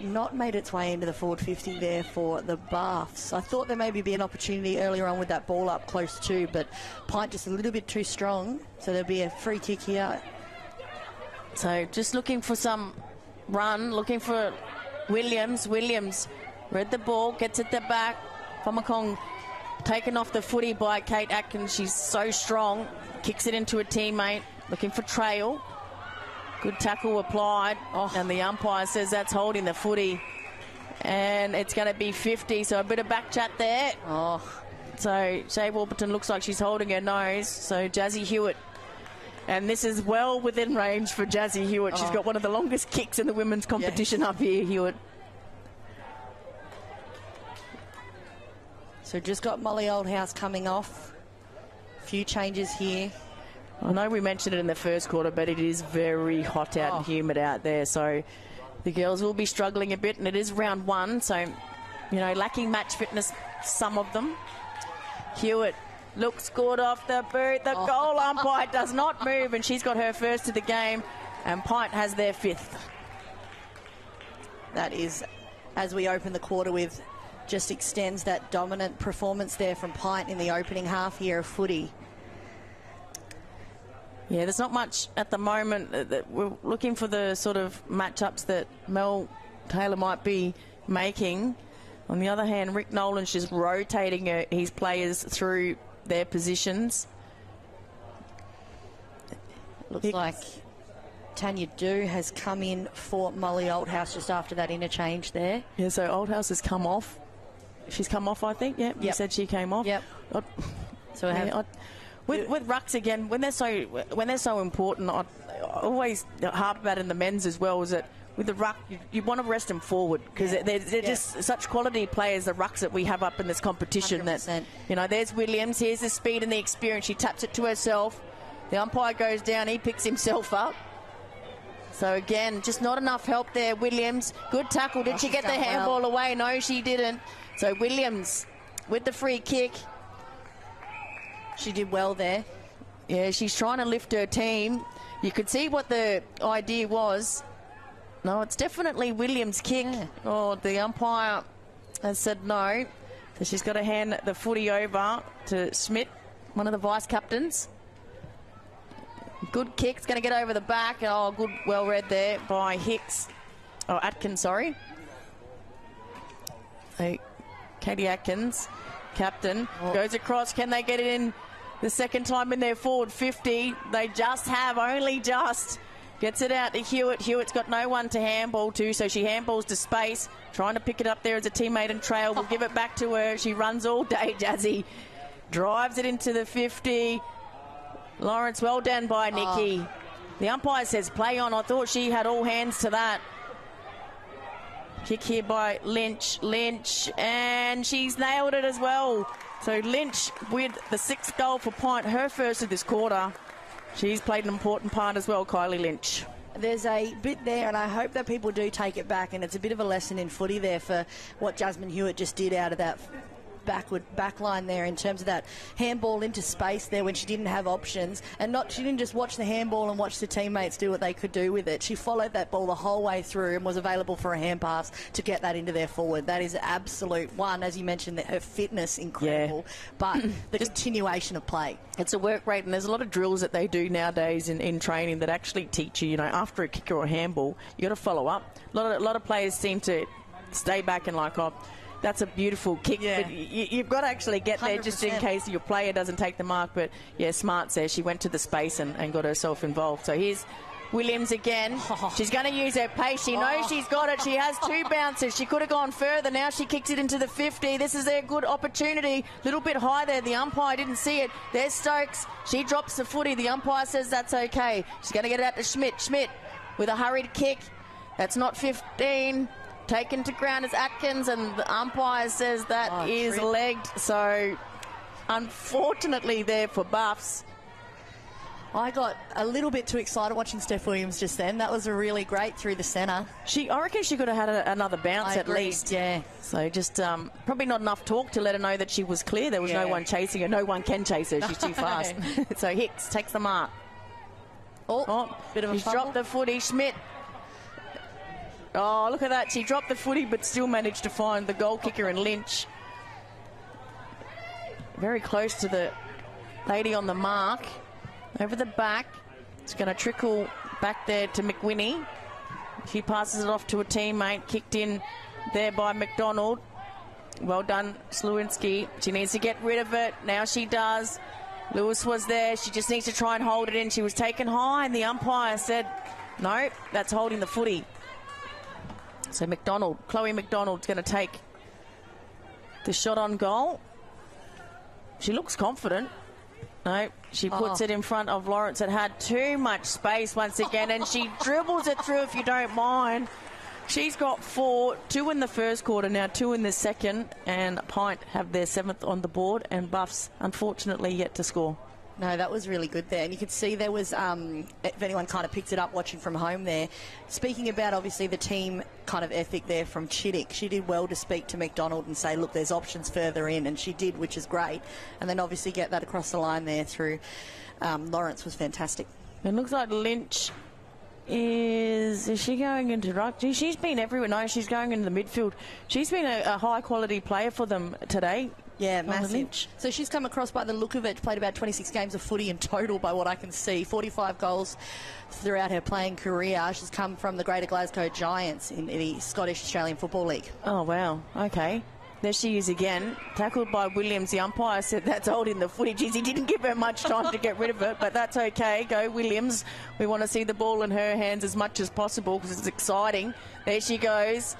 not made its way into the forward 50 there for the Buffs. I thought there maybe be an opportunity earlier on with that ball up close to, but Pint just a little bit too strong. So there'll be a free kick here. So just looking for some run, looking for Williams. Williams read the ball, gets it the back. Fomakong taken off the footy by Kate Atkins. She's so strong. Kicks it into a teammate. Looking for Trail. Good tackle applied. And the umpire says that's holding the footy. And it's going to be 50. So a bit of back chat there. So Shea Warburton looks like she's holding her nose. So Jazzy Hewitt. And this is well within range for Jazzy Hewitt. She's got one of the longest kicks in the women's competition up here, Hewitt. So just got Molly Oldhouse coming off. A few changes here. I know we mentioned it in the first quarter, but it is very hot out and humid out there. So the girls will be struggling a bit, and it is round one. So, you know, lacking match fitness, some of them. Hewitt looks good off the boot. The goal umpire does not move, and she's got her first of the game, and PINT has their fifth. That is, as we open the quarter with, just extends that dominant performance there from PINT in the opening half here of footy. Yeah, there's not much at the moment. We're looking for the sort of matchups that Mel Taylor might be making. On the other hand, Rick Nolan's just rotating his players through their positions. Looks like Tanya Dew has come in for Molly Oldhouse just after that interchange there. Yeah, so Oldhouse has come off. She's come off, I think. Yeah, you said she came off. Yep. So with rucks again, when they're so important, I always harp about in the men's as well, is that with the ruck, you want to rest them forward, because they're just such quality players, the rucks that we have up in this competition. 100%. That, you know, there's Williams, here's the speed and the experience. She taps it to herself. The umpire goes down, he picks himself up. So again, just not enough help there. Williams, good tackle. Did she get the handball away? No, she didn't. So Williams with the free kick. She did well there. Yeah, she's trying to lift her team. You could see what the idea was. No, it's definitely Williams' kick. Yeah. Oh, the umpire has said no. So she's got to hand the footy over to Schmidt, one of the vice captains. Good kick. It's going to get over the back. Oh, good, well read there by Hicks. Oh, Atkins, sorry. So, Katie Atkins, captain, goes across. Can they get it in the second time in their forward 50? They just have, only just. Gets it out to Hewitt. Hewitt's got no one to handball to, so she handballs to space, trying to pick it up there as a teammate and trail. We'll give it back to her. She runs all day, Jazzy. Drives it into the 50. Lawrence, well done by Nikki. The umpire says play on. I thought she had all hands to that. Kick here by Lynch. Lynch, and she's nailed it as well. So Lynch with the sixth goal for PINT, her first of this quarter. She's played an important part as well, Kylie Lynch. There's a bit there, and I hope that people do take it back, and it's a bit of a lesson in footy there for what Jasmine Hewitt just did out of that back line there, in terms of that handball into space there when she didn't have options, and she didn't just watch the handball and watch the teammates do what they could do with it. She followed that ball the whole way through and was available for a hand pass to get that into their forward. That is absolute one, as you mentioned, her fitness incredible, but the continuation of play. It's a work rate, and there's a lot of drills that they do nowadays in training that actually teach you, after a kick or a handball, you got to follow up. A lot of players seem to stay back and that's a beautiful kick, but you've got to actually get there 100%. Just in case your player doesn't take the mark. But yeah, Smart says she went to the space and got herself involved. So here's Williams again. She's going to use her pace. She knows she's got it. She has two bounces. She could have gone further. Now she kicks it into the 50. This is their good opportunity. A little bit high there. The umpire didn't see it. There's Stokes. She drops the footy. The umpire says that's okay. She's going to get it out to Schmidt. Schmidt with a hurried kick. That's not 15. Taken to ground as Atkins, and the umpire says that is legged. So, unfortunately there for Buffs. I got a little bit too excited watching Steph Williams just then. That was a really great through the centre. I reckon she could have had another bounce at least. Yeah. So just probably not enough talk to let her know that she was clear. There was no one chasing her. No one can chase her. She's too fast. So Hicks takes the mark. Bit of a she's dropped the footy. Schmidt. Oh, look at that. She dropped the footy but still managed to find the goal kicker in Lynch. Very close to the lady on the mark. Over the back. It's going to trickle back there to McWhinney. She passes it off to a teammate. Kicked in there by McDonald. Well done, Slewinski. She needs to get rid of it. Now she does. Lewis was there. She just needs to try and hold it in. She was taken high, and the umpire said, no, that's holding the footy. So Chloe McDonald's going to take the shot on goal. She looks confident. No, she puts it in front of Lawrence. It had too much space once again, and she dribbles it through, if you don't mind. She's got 4, 2 in the first quarter, now 2 in the second, and Pint have their 7th on the board, and Buffs, unfortunately, yet to score. No, that was really good there. And you could see there was, if anyone kind of picked it up watching from home there, speaking about obviously the team kind of ethic there from Chittick, she did well to speak to McDonald and say, look, there's options further in, and she did, which is great. And then obviously get that across the line there through Lawrence was fantastic. It looks like Lynch is she going into ruck? She's been everywhere. No, she's going into the midfield. She's been a high-quality player for them today. Yeah, massive. So she's come across, by the look of it, played about 26 games of footy in total by what I can see. 45 goals throughout her playing career. She's come from the Greater Glasgow Giants in the Scottish Australian Football League. Oh, wow. Okay. There she is again, tackled by Williams. The umpire said that's holding the footage. He didn't give her much time to get rid of it, but that's okay. Go Williams. We want to see the ball in her hands as much as possible because it's exciting. There she goes.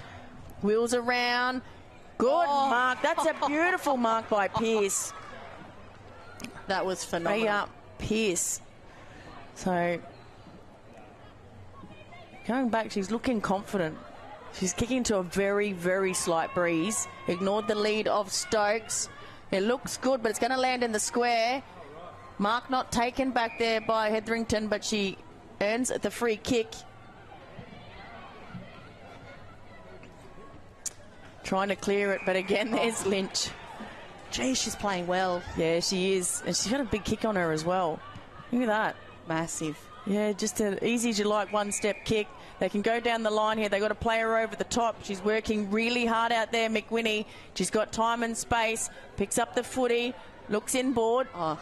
Wheels around. Good mark. That's a beautiful mark by Pearce. That was phenomenal. Way up, Pearce. So, going back, she's looking confident. She's kicking to a very, very slight breeze. Ignored the lead of Stokes. It looks good, but it's going to land in the square. Mark not taken back there by Hetherington, but she earns the free kick. Trying to clear it, but again, there's Lynch. Geez, she's playing well. Yeah, she is. And she's got a big kick on her as well. Look at that. Massive. Yeah, just an easy as you like one-step kick. They can go down the line here. They've got to play her over the top. She's working really hard out there, McWhinney. She's got time and space. Picks up the footy. Looks inboard. Oh.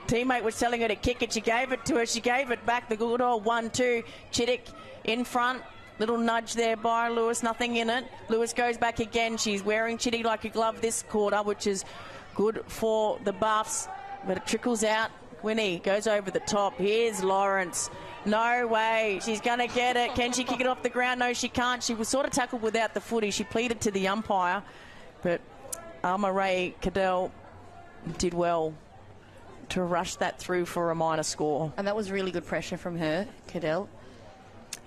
Teammate was telling her to kick it. She gave it to her. She gave it back. The good old 1-2. Chittick in front. Little nudge there by Lewis. Nothing in it. Lewis goes back again. She's wearing Chittick like a glove this quarter, which is good for the Buffs. But it trickles out. Winnie goes over the top. Here's Lawrence. No way. She's going to get it. Can she kick it off the ground? No, she can't. She was sort of tackled without the footy. She pleaded to the umpire. But Ray Cadell did well to rush that through for a minor score. And that was really good pressure from her, Cadell.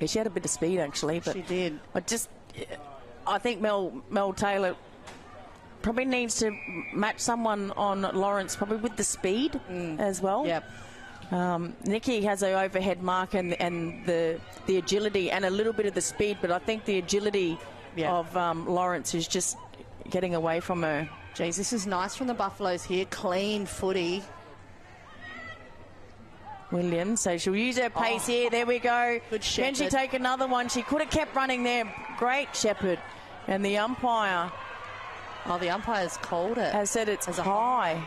Yeah, she had a bit of speed, actually. But she did. I think Mel Taylor probably needs to match someone on Lawrence, probably with the speed as well. Yep. Nikki has her overhead mark and the agility and a little bit of the speed, but I think the agility of Lawrence is just getting away from her. Jeez, this is nice from the Buffaloes here. Clean footy. Williams, so she'll use her pace here. There we go. Good Shepherd. Can she take another one? She could have kept running there. Great Shepherd. And the umpire... Oh, the umpire's called it. Has said it's high.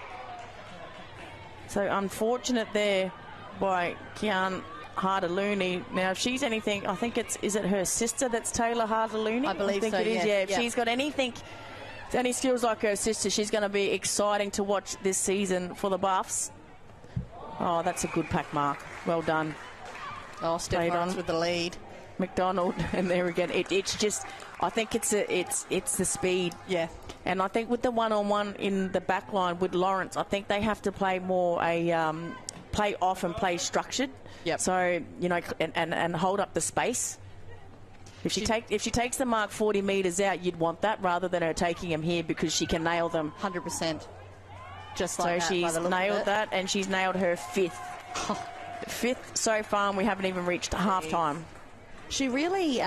So unfortunate there by Kian Harder-Looney. Now, if she's anything, I think is it her sister that's Taylor Harder-Looney? I believe think so, it is. yeah. If she's got anything, any skills like her sister, she's going to be exciting to watch this season for the Buffs. Oh, that's a good pack mark. Well done. Oh, Steph Lawrence with the lead. McDonald, and there again, it's just, I think it's the speed. Yeah. And I think with the one-on-one in the back line with Lawrence, I think they have to play more play off and play structured. Yep. So, you know, and hold up the space. If she takes the mark 40 metres out, you'd want that rather than her taking them here because she can nail them. 100%. Just like so that. She's nailed that, and she's nailed her fifth so far, and we haven't even reached half-time. She really,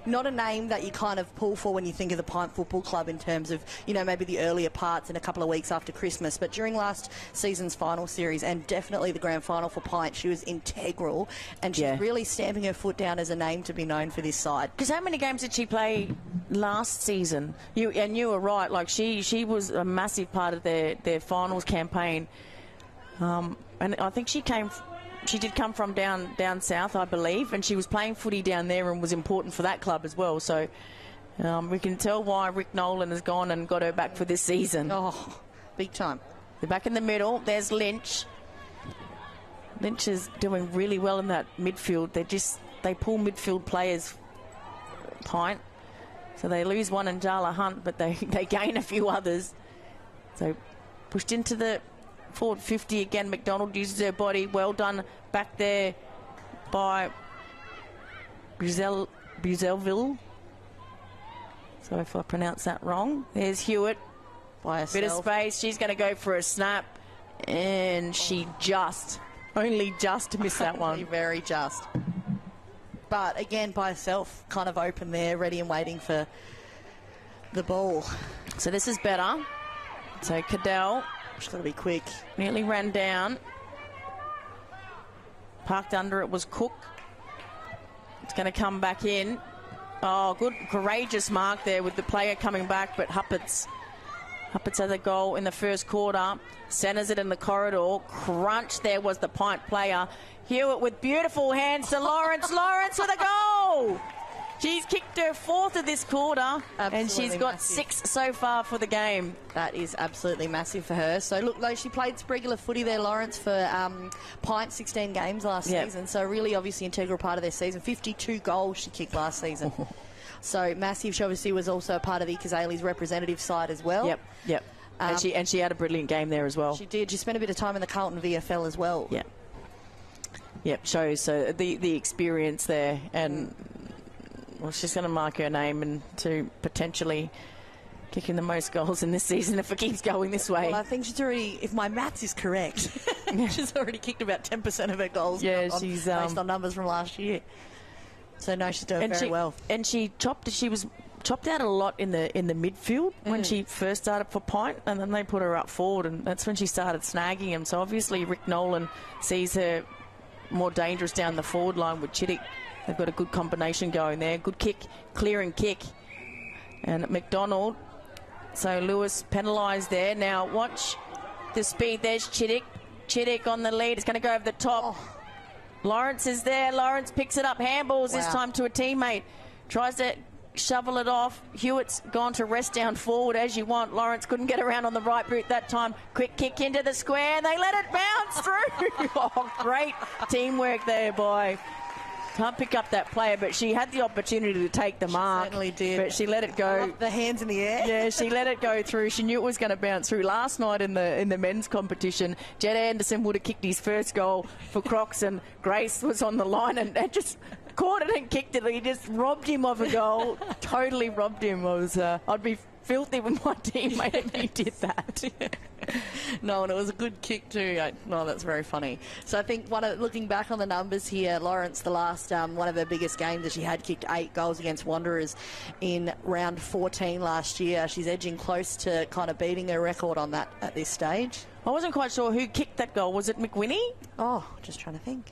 not a name that you kind of pull for when you think of the PINT Football Club in terms of, you know, maybe the earlier parts in a couple of weeks after Christmas. But during last season's final series and definitely the grand final for PINT, she was integral, and she's really stamping her foot down as a name to be known for this side. Because how many games did she play last season? You were right. Like she was a massive part of their finals campaign, and I think she did come from down south, I believe, and she was playing footy down there and was important for that club as well. So we can tell why Rick Nolan has gone and got her back for this season. Oh, big time. They're back in the middle. There's Lynch. Lynch is doing really well in that midfield. They pull midfield players, PINT. So they lose one in Jala Hunt, but they gain a few others. So pushed into the forward 50 again. McDonald uses her body. Well done back there by Giselle Buzelville. So if I pronounce that wrong. There's Hewitt. By herself. Bit of space. She's going to go for a snap. And she only just missed that one. Very just. But again, by herself, kind of open there, ready and waiting for the ball. So this is better. So Cadell. She's got to be quick. Nearly ran down. Parked under it was Cook. It's going to come back in. Oh, good, courageous mark there with the player coming back, but Huppert's has a goal in the first quarter. Centres it in the corridor. Crunch there was the Pint player. Hewitt with beautiful hands to Lawrence. Lawrence with a goal. She's kicked her fourth of this quarter, and she's got massive. 6 so far for the game. That is absolutely massive for her. So, look, though, she played regular footy there, Lawrence, for Pint, 16 games last season. So, really, obviously, integral part of their season. 52 goals she kicked last season. So, massive. She obviously was also a part of the Kazali's representative side as well. Yep. And she had a brilliant game there as well. She did. She spent a bit of time in the Carlton VFL as well. Yep, shows the experience there, and well, she's going to mark her name and to potentially kicking the most goals in this season if it keeps going this way. Well, I think she's already, if my maths is correct, she's already kicked about 10% of her goals. Yeah, she's based on numbers from last year. So no, she's doing very well. And she was chopped out a lot in the midfield when she first started for Pint, and then they put her up forward, and that's when she started snagging him. So obviously Rick Nolan sees her more dangerous down the forward line with Chittick. They've got a good combination going there. Good kick, clearing kick. And McDonald. So Lewis penalised there. Now watch the speed. There's Chittick. Chittick on the lead. It's going to go over the top. Lawrence is there. Lawrence picks it up. Handballs this time to a teammate. Tries to shovel it off. Hewitt's gone to rest down forward as you want. Lawrence couldn't get around on the right boot that time. Quick kick into the square, and they let it bounce through. Oh, great teamwork there by... Can't pick up that player, but she had the opportunity to take the mark. Certainly did. But she let it go. The hands in the air. Yeah, she let it go through. She knew it was going to bounce through. Last night in the men's competition, Jed Anderson would have kicked his first goal for Crocs, and Grace was on the line and just caught it and kicked it. He just robbed him of a goal. Totally robbed him. I'd be filthy with my teammate if he did that. No, and it was a good kick too. No, that's very funny. So I think looking back on the numbers here, Lawrence, the last one of her biggest games that she had, kicked 8 goals against Wanderers in round 14 last year. She's edging close to kind of beating her record on that at this stage. I wasn't quite sure who kicked that goal. Was it McWhinney? Oh, just trying to think.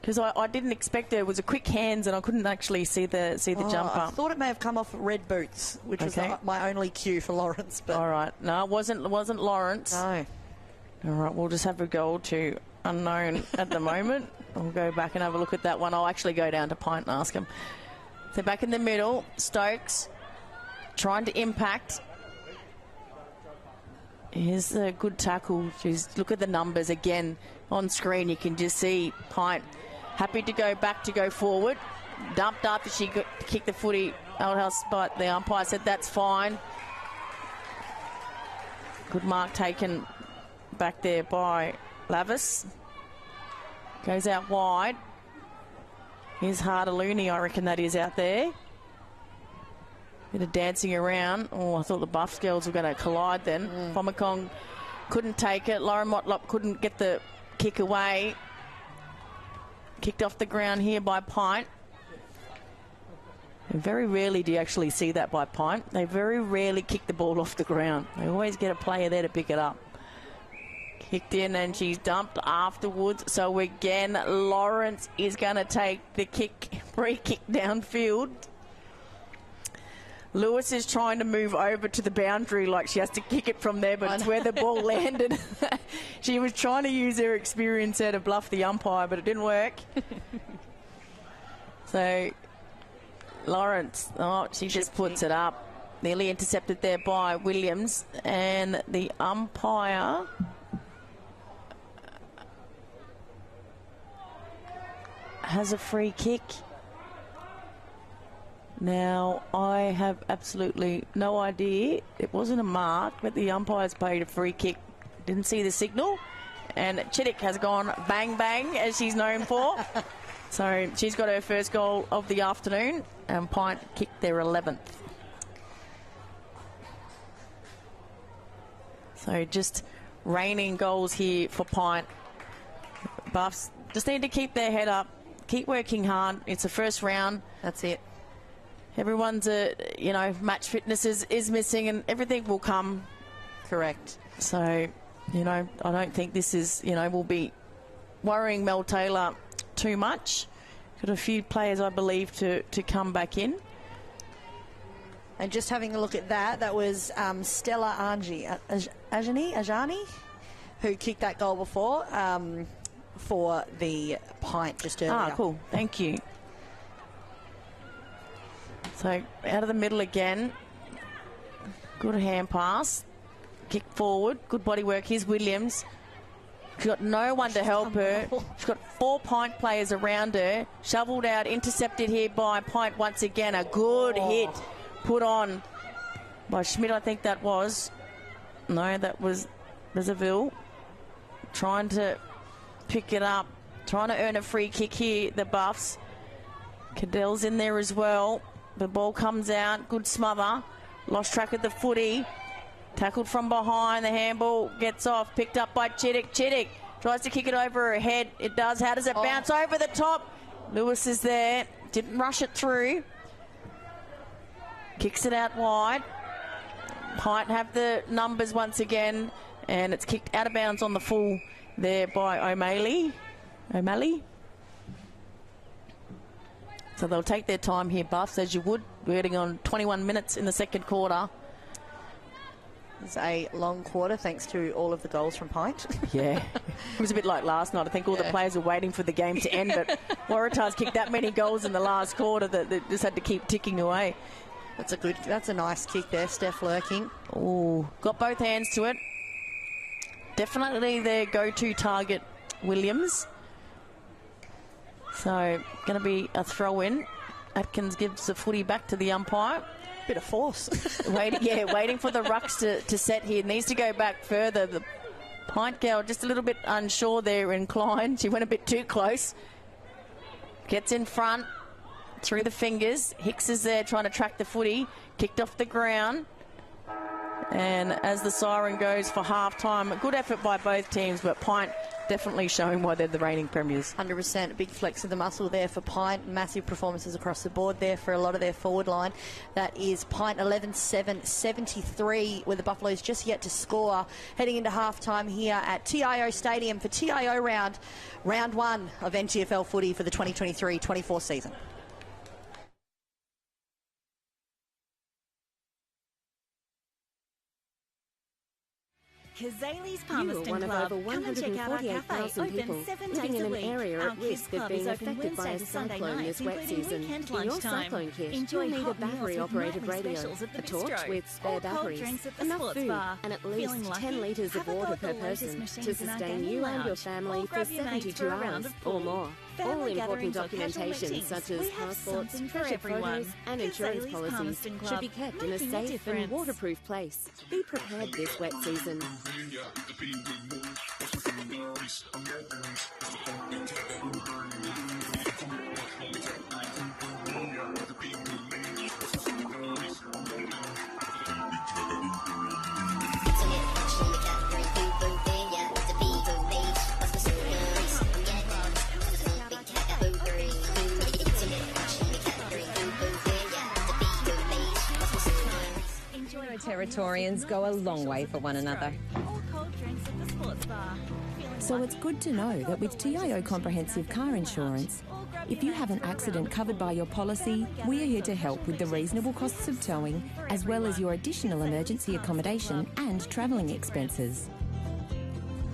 Because I didn't expect it was a quick hands, and I couldn't actually see the jump up. I thought it may have come off red boots, which was my only cue for Lawrence. But all right, no, it wasn't Lawrence. No. All right, we'll just have a goal to unknown at the moment. I'll go back and have a look at that one. I'll actually go down to Pint and ask him. So back in the middle, Stokes trying to impact. Here's a good tackle. Look at the numbers again on screen. You can just see Pint happy to go back to go forward. Dumped after she kicked the footy outhouse, but the umpire said that's fine. Good mark taken back there by Lavis. Goes out wide. Here's Harder-Looney, I reckon that is out there. Bit of dancing around. Oh, I thought the Buffs girls were going to collide then. Pomacong couldn't take it. Lauren Motlop couldn't get the kick away. Kicked off the ground here by Pint. And very rarely do you actually see that by Pint. They very rarely kick the ball off the ground. They always get a player there to pick it up. Kicked in and she's dumped afterwards. So again, Lawrence is going to take the free kick downfield. Lewis is trying to move over to the boundary like she has to kick it from there, but it's where the ball landed. She was trying to use her experience there to bluff the umpire, but it didn't work. So Lawrence, she just puts it up. Nearly intercepted there by Williams, and the umpire has a free kick. Now, I have absolutely no idea. It wasn't a mark, but the umpire's paid a free kick. Didn't see the signal. And Chittick has gone bang, bang, as she's known for. So she's got her first goal of the afternoon, and Pint kicked their 11th. So just raining goals here for Pint. Buffs just need to keep their head up, keep working hard. It's the first round. That's it. Everyone's, match fitness is missing, and everything will come. Correct. So, I don't think this is, will be worrying Mel Taylor too much. Got a few players, I believe, to come back in. And just having a look at that was Stella Ajani, who kicked that goal before for the Pint just earlier. Ah, cool. Thank you. So, out of the middle again. Good hand pass. Kick forward. Good body work. Here's Williams. She's got no one to help her. She's got 4 Pint players around her. Shoveled out, intercepted here by Pint once again. A good hit put on by Schmidt, I think that was. No, that was Bezaville. Trying to pick it up. Trying to earn a free kick here, the Buffs. Cadell's in there as well. The ball comes out. Good smother. Lost track of the footy. Tackled from behind. The handball gets off. Picked up by Chittick. Chittick tries to kick it over her head. It does. How does it bounce over the top? Lewis is there. Didn't rush it through. Kicks it out wide. Pint have the numbers once again. And it's kicked out of bounds on the full there by O'Malley. So they'll take their time here, Buffs, as you would. We're getting on 21 minutes in the second quarter. It's a long quarter thanks to all of the goals from Pint. Yeah. It was a bit like last night. I think all the players were waiting for the game to end, but Waratahs kicked that many goals in the last quarter that they just had to keep ticking away. That's a nice kick there, Steph lurking. Oh, got both hands to it. Definitely their go-to target, Williams. So, going to be a throw-in. Atkins gives the footy back to the umpire. Bit of force. Waiting for the rucks to set here. Needs to go back further. The Pint girl just a little bit unsure there, inclined. She went a bit too close. Gets in front. Through the fingers. Hicks is there trying to track the footy. Kicked off the ground. And as the siren goes for half-time, a good effort by both teams, but Pint definitely showing why they're the reigning premiers. 100%. Big flex of the muscle there for Pint. Massive performances across the board there for a lot of their forward line. That is Pint 11-7-73, with the Buffaloes just yet to score. Heading into half-time here at TIO Stadium for TIO round 1 of NTFL footy for the 2023-24 season. Kazali's Palmerston Club. Come and check out our cafe, open 7 days a week. Our kids club is open Wednesday to Sunday nights, including weekend lunchtime. Enjoy hot meals with nightly specials at the bistro, with spare or cold batteries, drinks at the enough sports food, bar. and at least Feeling lucky? 10 litres of Have a water go at per the latest person machines to in our sustain gaming you and your lounge, family or for grab your mates 72 for a round hours of or pool. more. Family All important gatherings or casual documentation meetings, such as we have passports, something for credit everyone. photos and insurance Kazali's policies Palmerston should Club, be kept in a making a safe difference. and waterproof place. Be prepared this wet season. Territorians go a long way for one another. So it's good to know that with TIO Comprehensive Car Insurance, if you have an accident covered by your policy, we are here to help with the reasonable costs of towing, as well as your additional emergency accommodation and travelling expenses.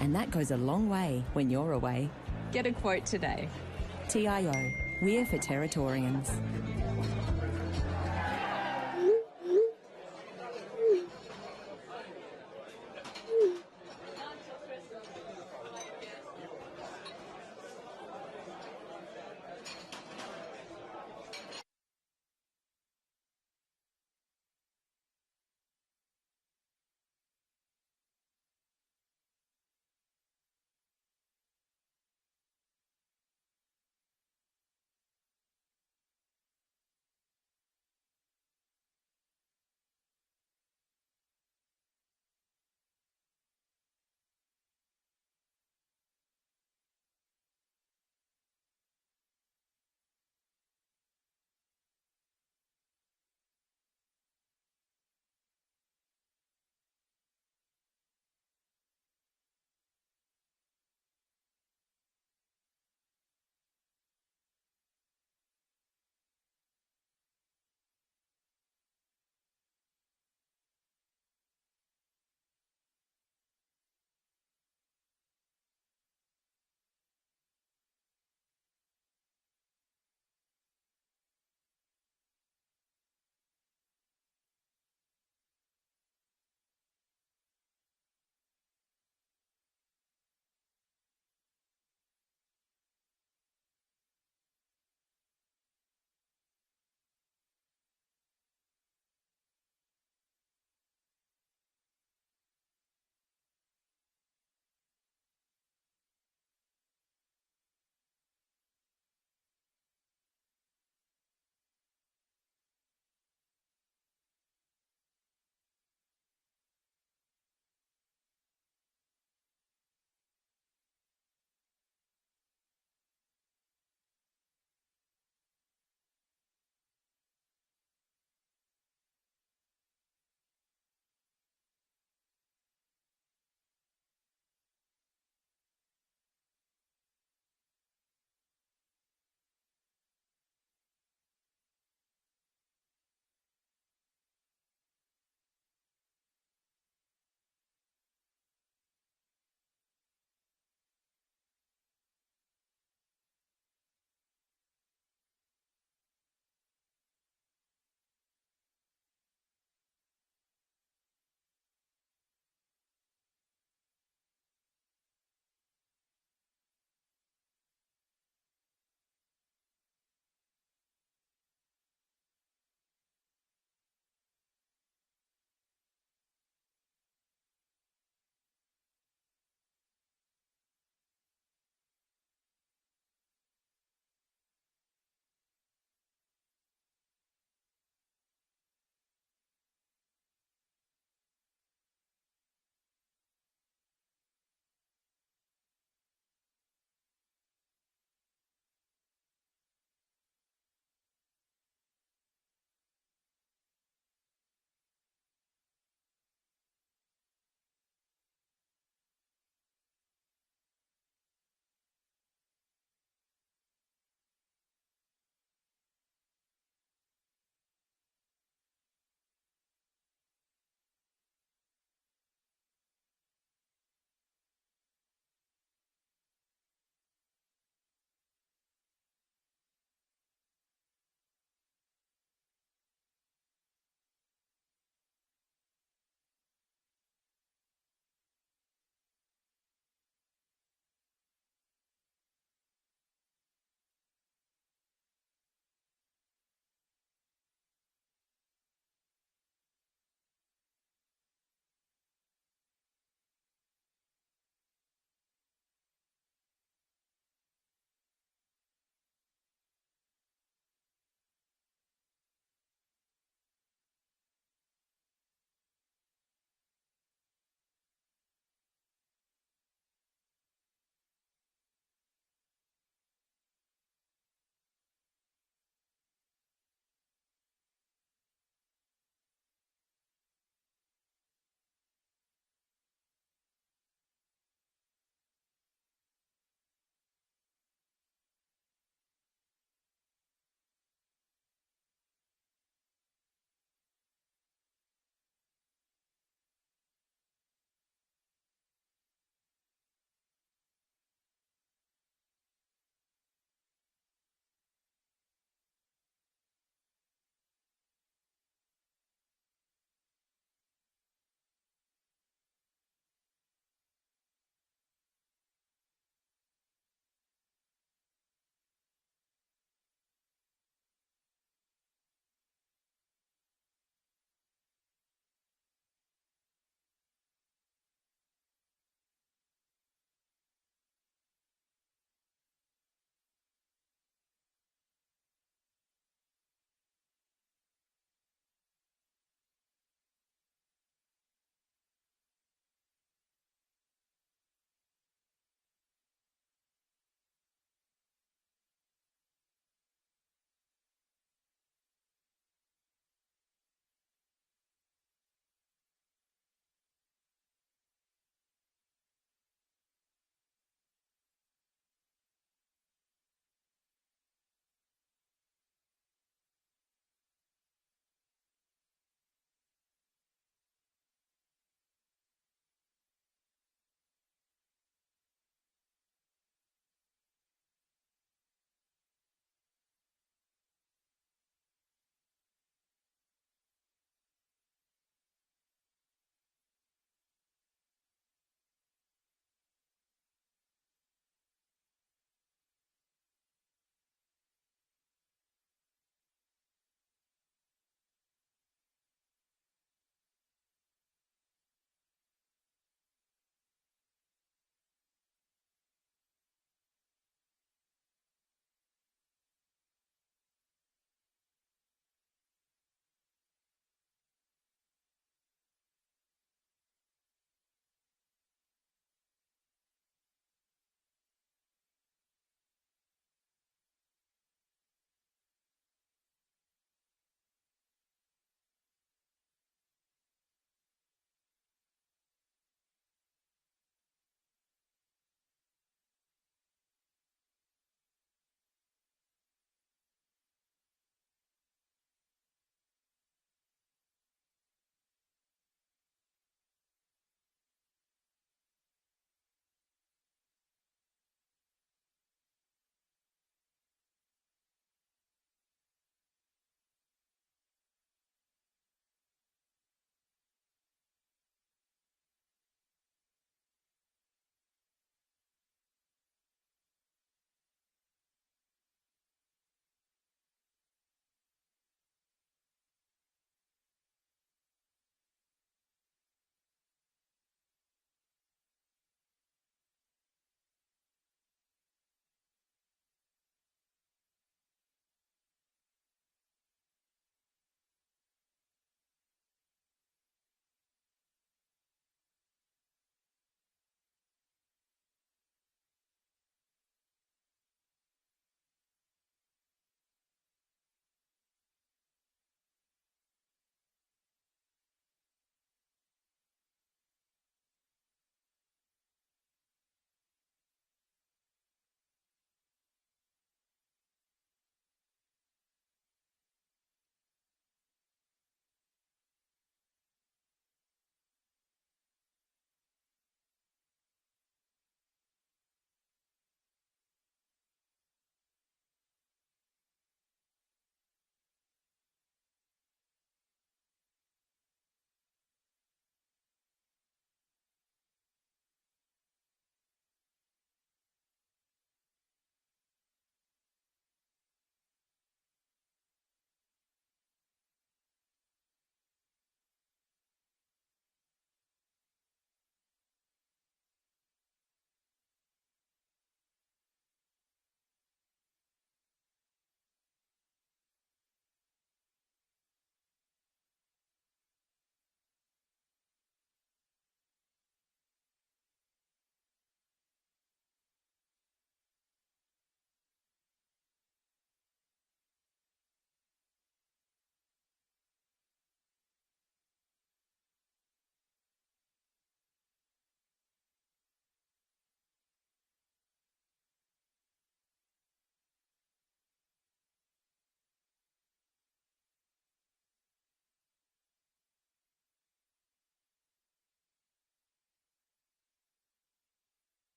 And that goes a long way when you're away. Get a quote today. TIO, we're for Territorians.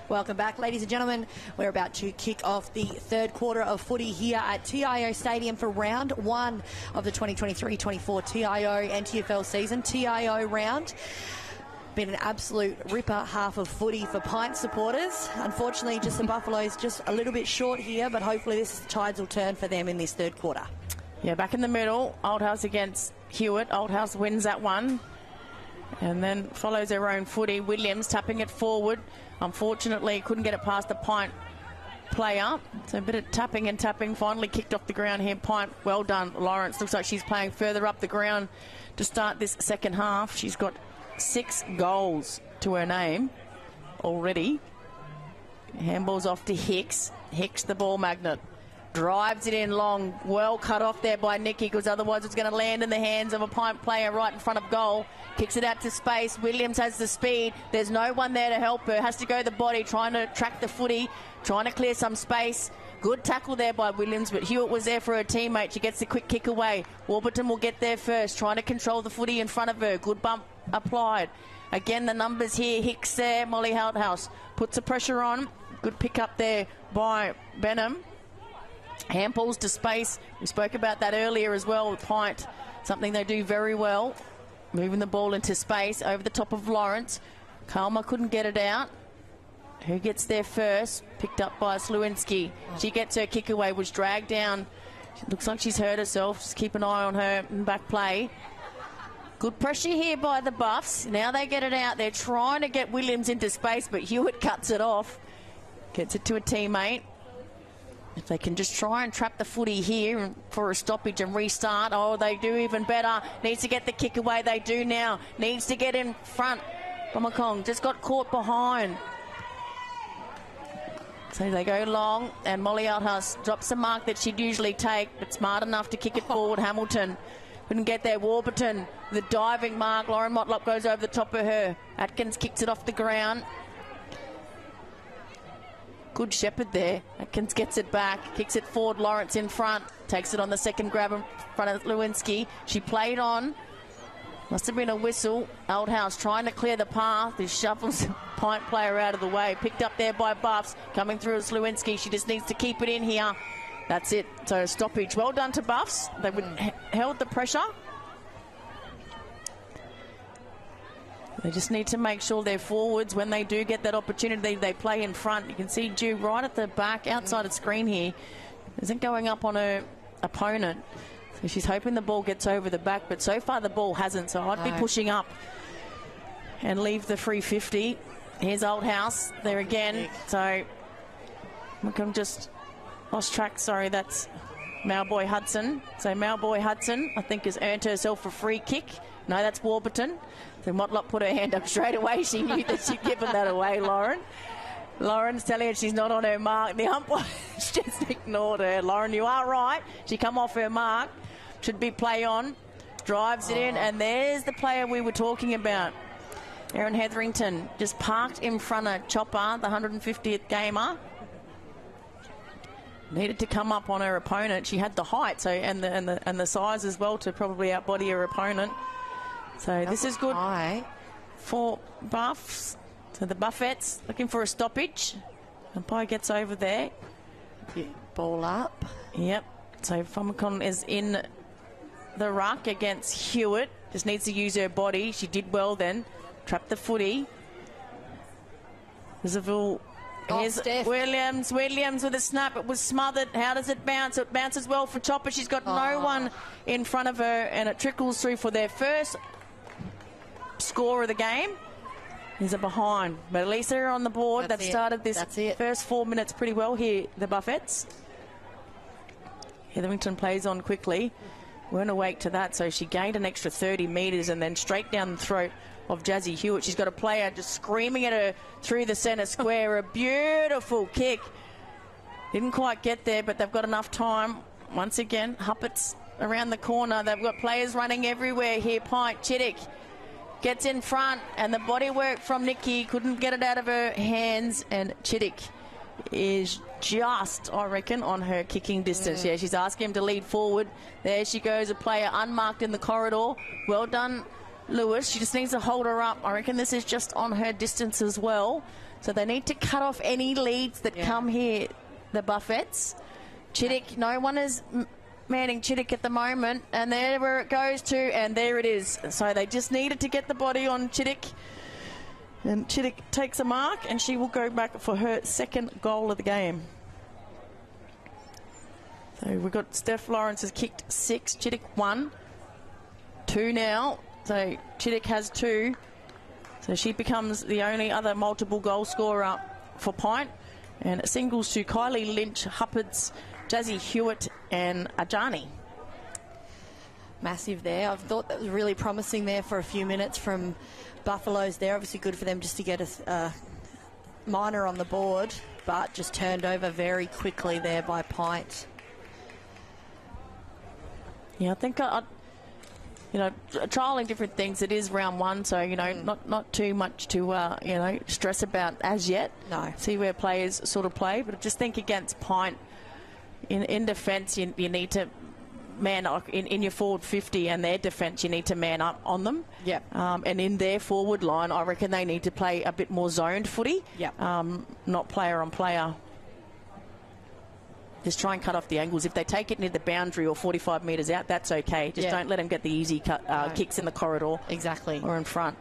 Welcome back, ladies and gentlemen. We're about to kick off the third quarter of footy here at TIO Stadium for round one of the 2023-24 TIO NTFL season. TIO round. Been an absolute ripper half of footy for PINT supporters. Unfortunately, just the Buffaloes just a little bit short here, but hopefully this tides will turn for them in this third quarter. Yeah, back in the middle, Old House against Hewitt. Old House wins that one and then follows their own footy. Williams tapping it forward. Unfortunately, couldn't get it past the PINT player. So a bit of tapping and tapping. Finally kicked off the ground here. PINT, well done. Lawrence looks like she's playing further up the ground to start this second half. She's got 6 goals to her name already. Handball's off to Hicks. Hicks, the ball magnet. Drives it in long. Well cut off there by Nikki, because otherwise it's going to land in the hands of a PINT player right in front of goal. Kicks it out to space. Williams has the speed. There's no one there to help her. Has to go the body, trying to track the footy, trying to clear some space. Good tackle there by Williams, but Hewitt was there for her teammate. She gets the quick kick away. Warburton will get there first, trying to control the footy in front of her. Good bump applied. Again, the numbers here. Hicks there. Molly Houthouse puts the pressure on. Good pick up there by Benham. Handballs to space. We spoke about that earlier as well with PINT. Something they do very well. Moving the ball into space over the top of Lawrence. Kalma couldn't get it out. Who gets there first? Picked up by Slewinski. She gets her kick away, was dragged down. She looks like she's hurt herself. Just keep an eye on her in back play. Good pressure here by the Buffs. Now they get it out. They're trying to get Williams into space, but Hewitt cuts it off. Gets it to a teammate. If they can just try and trap the footy here for a stoppage and restart, oh, they do even better. Needs to get the kick away. They do now. Needs to get in front. Bomacong just got caught behind. So they go long, and Molly Outhouse drops the mark that she'd usually take, but smart enough to kick it forward. Hamilton couldn't get there. Warburton, the diving mark. Lauren Motlop goes over the top of her. Atkins kicks it off the ground. Good shepherd there. Atkins gets it back, kicks it forward. Lawrence in front, takes it on the second grab in front of Lewinsky. She played on. Must have been a whistle. Old House trying to clear the path. He shuffles the PINT player out of the way. Picked up there by Buffs. Coming through as Lewinsky. She just needs to keep it in here. That's it. So stoppage. Well done to Buffs. They held the pressure. They just need to make sure their forwards, when they do get that opportunity, they play in front. You can see Ju right at the back, outside of screen here. Isn't going up on her opponent. So she's hoping the ball gets over the back, but so far the ball hasn't. So I'd be pushing up and leave the free 50. Here's Old House there again. So I'm just lost track. Sorry, that's Malboy Hudson. So Malboy Hudson, I think, has earned herself a free kick. No, that's Warburton. So Motlop put her hand up straight away. She knew that she'd given that away, Lauren. Lauren's telling her she's not on her mark. The umpire just ignored her. Lauren, you are right. She come off her mark. Should be play on. Drives it in, and there's the player we were talking about. Erin Hetherington just parked in front of Chopper, the 150th gamer. Needed to come up on her opponent. She had the height, so and the size as well to probably outbody her opponent. So this is good for Buffs. So the Buffettes looking for a stoppage. Umpire gets over there. Ball up. Yep. So Fomicon is in the ruck against Hewitt. Just needs to use her body. She did well then. Trapped the footy. Isabel. Here's Williams. Williams with a snap. It was smothered. How does it bounce? It bounces well for Chopper. She's got no one in front of her, and it trickles through for their first score of the game. Is a behind, but at least they're on the board. They've started this first 4 minutes pretty well here, the Buffettes. Hetherington plays on quickly. Weren't awake to that, so she gained an extra 30 metres and then straight down the throat of Jazzy Hewitt. She's got a player just screaming at her through the centre square. A beautiful kick. Didn't quite get there, but they've got enough time. Once again, Huppert's around the corner. They've got players running everywhere here. PINT, Chittick gets in front, and the body work from Nikki couldn't get it out of her hands, and Chittick is just, I reckon, on her kicking distance. Yeah, she's asking him to lead forward. There she goes, a player unmarked in the corridor. Well done Lewis. She just needs to hold her up. I reckon this is just on her distance as well. So they need to cut off any leads that come here, the Buffettes. Chittick, no one is manning Chittick at the moment. And there where it goes to, and there it is. So they just needed to get the body on Chittick. And Chittick takes a mark, and she will go back for her second goal of the game. So we've got Steph Lawrence has kicked 6, Chittick 1, 2 now. So Chittick has 2. So she becomes the only other multiple goal scorer for PINT. And it singles to Kylie Lynch, Huppards, Jazzy Hewitt and Ajani. Massive there. I thought that was really promising there for a few minutes from Buffaloes there. Obviously good for them just to get a minor on the board, but just turned over very quickly there by PINT. Yeah, I think trialling different things. It is round 1, so not too much to stress about as yet. No. See where players sort of play, but just think against PINT in defence, you need to man up in your forward 50, and their defence you need to man up on them. Yep. And in their forward line, I reckon they need to play a bit more zoned footy. Yep. Not player on player. Just try and cut off the angles. If they take it near the boundary or 45 metres out, that's okay. Just don't let them get the easy kicks in the corridor. Exactly. Or in front.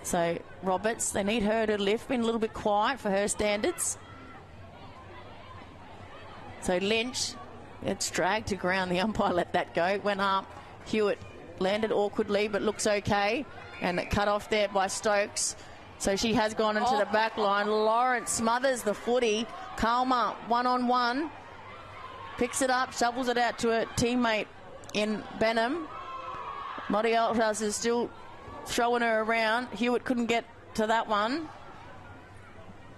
So Roberts, they need her to lift. Been a little bit quiet for her standards. So Lynch, it's dragged to ground. The umpire let that go. Went up. Hewitt landed awkwardly, but looks okay. And it cut off there by Stokes. So she has gone into the back line. Lawrence smothers the footy. Kalma, 1-on-1. Picks it up, shovels it out to a teammate in Benham. Lottie Althouse is still throwing her around. Hewitt couldn't get to that one.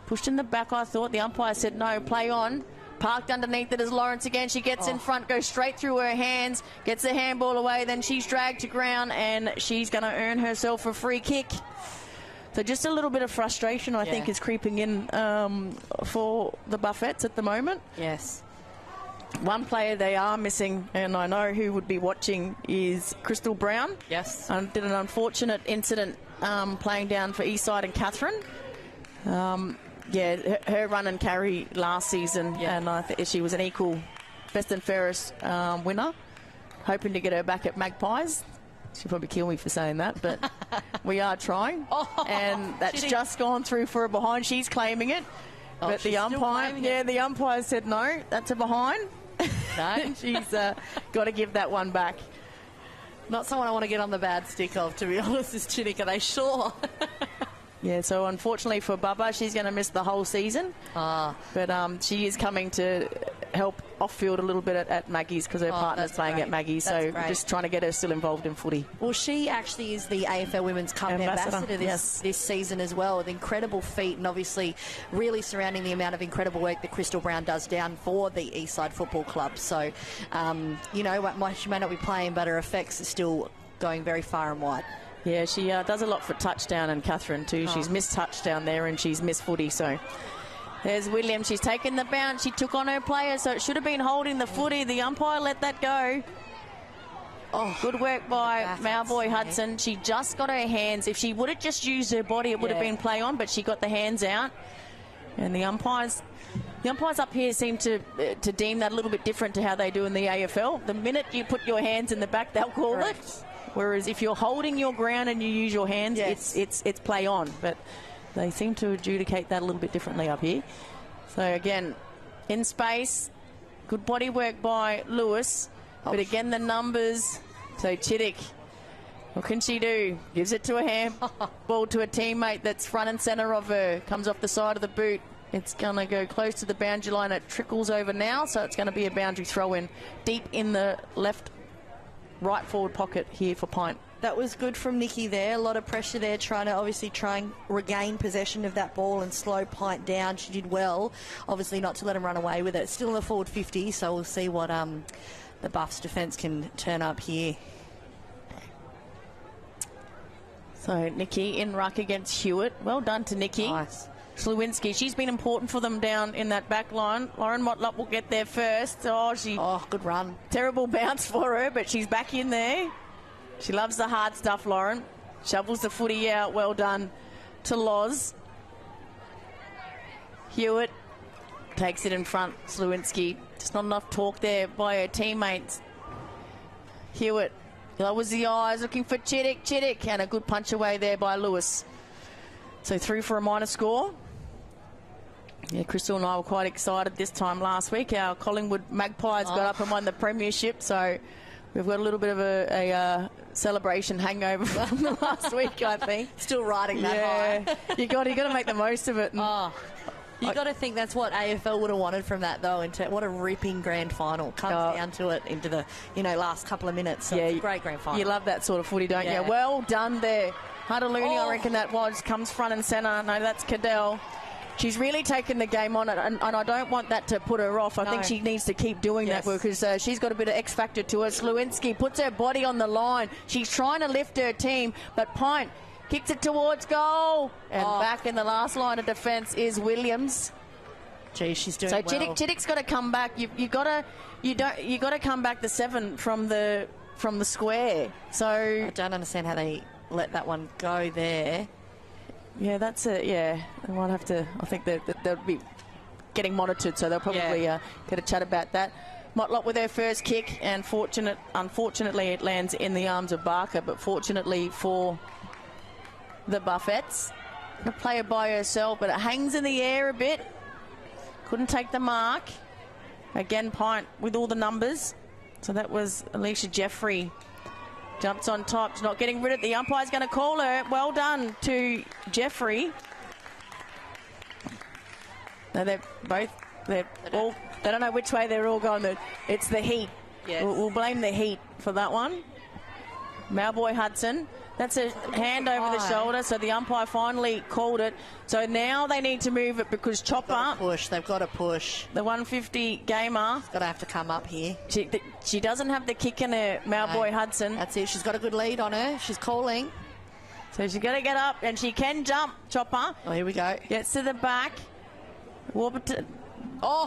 Pushed in the back, I thought. The umpire said no, play on. Parked underneath it is Lawrence again. She gets in front, goes straight through her hands, gets the handball away, then she's dragged to ground, and she's going to earn herself a free kick. So just a little bit of frustration, I think, is creeping in for the Buffettes at the moment. Yes. One player they are missing, and I know who would be watching, is Crystal Brown. Yes. Did an unfortunate incident playing down for Eastside and Catherine. Her run and carry last season, and I think she was an equal best and fairest winner. Hoping to get her back at Magpies. She'll probably kill me for saying that, but we are trying. And that's just gone through for a behind. She's claiming it. But the umpire said no, that's a behind. No. She's got to give that one back. Not someone I want to get on the bad stick of, to be honest, is Chittick. Are they sure? Yeah, so unfortunately for Bubba, she's going to miss the whole season. But she is coming to help off-field a little bit at Maggie's because her partner's playing at Maggie's. So we're just trying to get her still involved in footy. Well, she actually is the AFL Women's Cup ambassador this season as well. An incredible feat, and obviously really surrounding the amount of incredible work that Crystal Brown does down for the Eastside Football Club. So, she may not be playing, but her effects are still going very far and wide. Yeah, she does a lot for touchdown, and Catherine too. She's missed touchdown there, and she's missed footy. So there's Williams. She's taken the bounce. She took on her player, so it should have been holding the footy. The umpire let that go. Good work by Mauboy Hudson. She just got her hands. If she would have just used her body, it would have been play on, but she got the hands out. And the umpires up here seem to deem that a little bit different to how they do in the AFL. The minute you put your hands in the back, they'll call it. Whereas if you're holding your ground and you use your hands, it's play on. But they seem to adjudicate that a little bit differently up here. So again, in space, good body work by Lewis. But again, the numbers. So Chittick, what can she do? Gives it to a handball to a teammate that's front and centre of her. Comes off the side of the boot. It's going to go close to the boundary line. It trickles over now, so it's going to be a boundary throw-in deep in the right forward pocket here for PINT. That was good from Nikki there. A lot of pressure there, trying and regain possession of that ball and slow PINT down. She did well, obviously not to let him run away with it. It's still in the forward 50, so we'll see what the Buffs defence can turn up here. So Nikki in ruck against Hewitt. Well done to Nikki. Nice. Slewinski, she's been important for them down in that back line. Lauren Motlop will get there first. Good run. Terrible bounce for her, but she's back in there. She loves the hard stuff, Lauren. Shovels the footy out. Well done to Loz. Hewitt takes it in front. Slewinski. Just not enough talk there by her teammates. Hewitt lowers the eyes, looking for Chittick, and a good punch away there by Lewis. So 3 for a minor score. Yeah, Crystal and I were quite excited this time last week. Our Collingwood Magpies got up and won the premiership, so we've got a little bit of a celebration hangover from the last week, I think. Still riding that high. you got to make the most of it. And you got to think that's what AFL would have wanted from that, though. What a ripping grand final. Comes down to it into the last couple of minutes. So it's a great grand final. You love that sort of footy, don't you? Well done there. Hunter-Looney, I reckon that was, comes front and centre. No, that's Cadell. She's really taken the game on it, and I don't want that to put her off. I think she needs to keep doing that because she's got a bit of X factor to her. Slewinski puts her body on the line. She's trying to lift her team, but PINT kicks it towards goal. And back in the last line of defence is Williams. Geez, she's doing so well. Chittick's got to come back. You got to come back the 7 from the square. So I don't understand how they let that one go there. Yeah, that's it. Yeah, they might have to. I think they'll be getting monitored, so they'll probably get a chat about that. Motlop with her first kick, and unfortunately it lands in the arms of Barker, but fortunately for the Buffettes, the player by herself, but it hangs in the air a bit. Couldn't take the mark. Again, PINT with all the numbers. So that was Alicia Jeffrey. Jumps on top. She's not getting rid of it. The umpire's going to call her. Well done to Jeffrey. No, they're all, they don't know which way they're all going. It's the heat. Yes. We'll blame the heat for that one. Malboy Hudson. That's a hand over the shoulder, so the umpire finally called it. So now they need to move it because Chopper... They've got to push. The 150 gamer... Got to have to come up here. She doesn't have the kick in her, Malboy Hudson. That's it. She's got a good lead on her. She's calling. So she's got to get up, and she can jump, Chopper. Oh, here we go. Gets to the back. Warburton...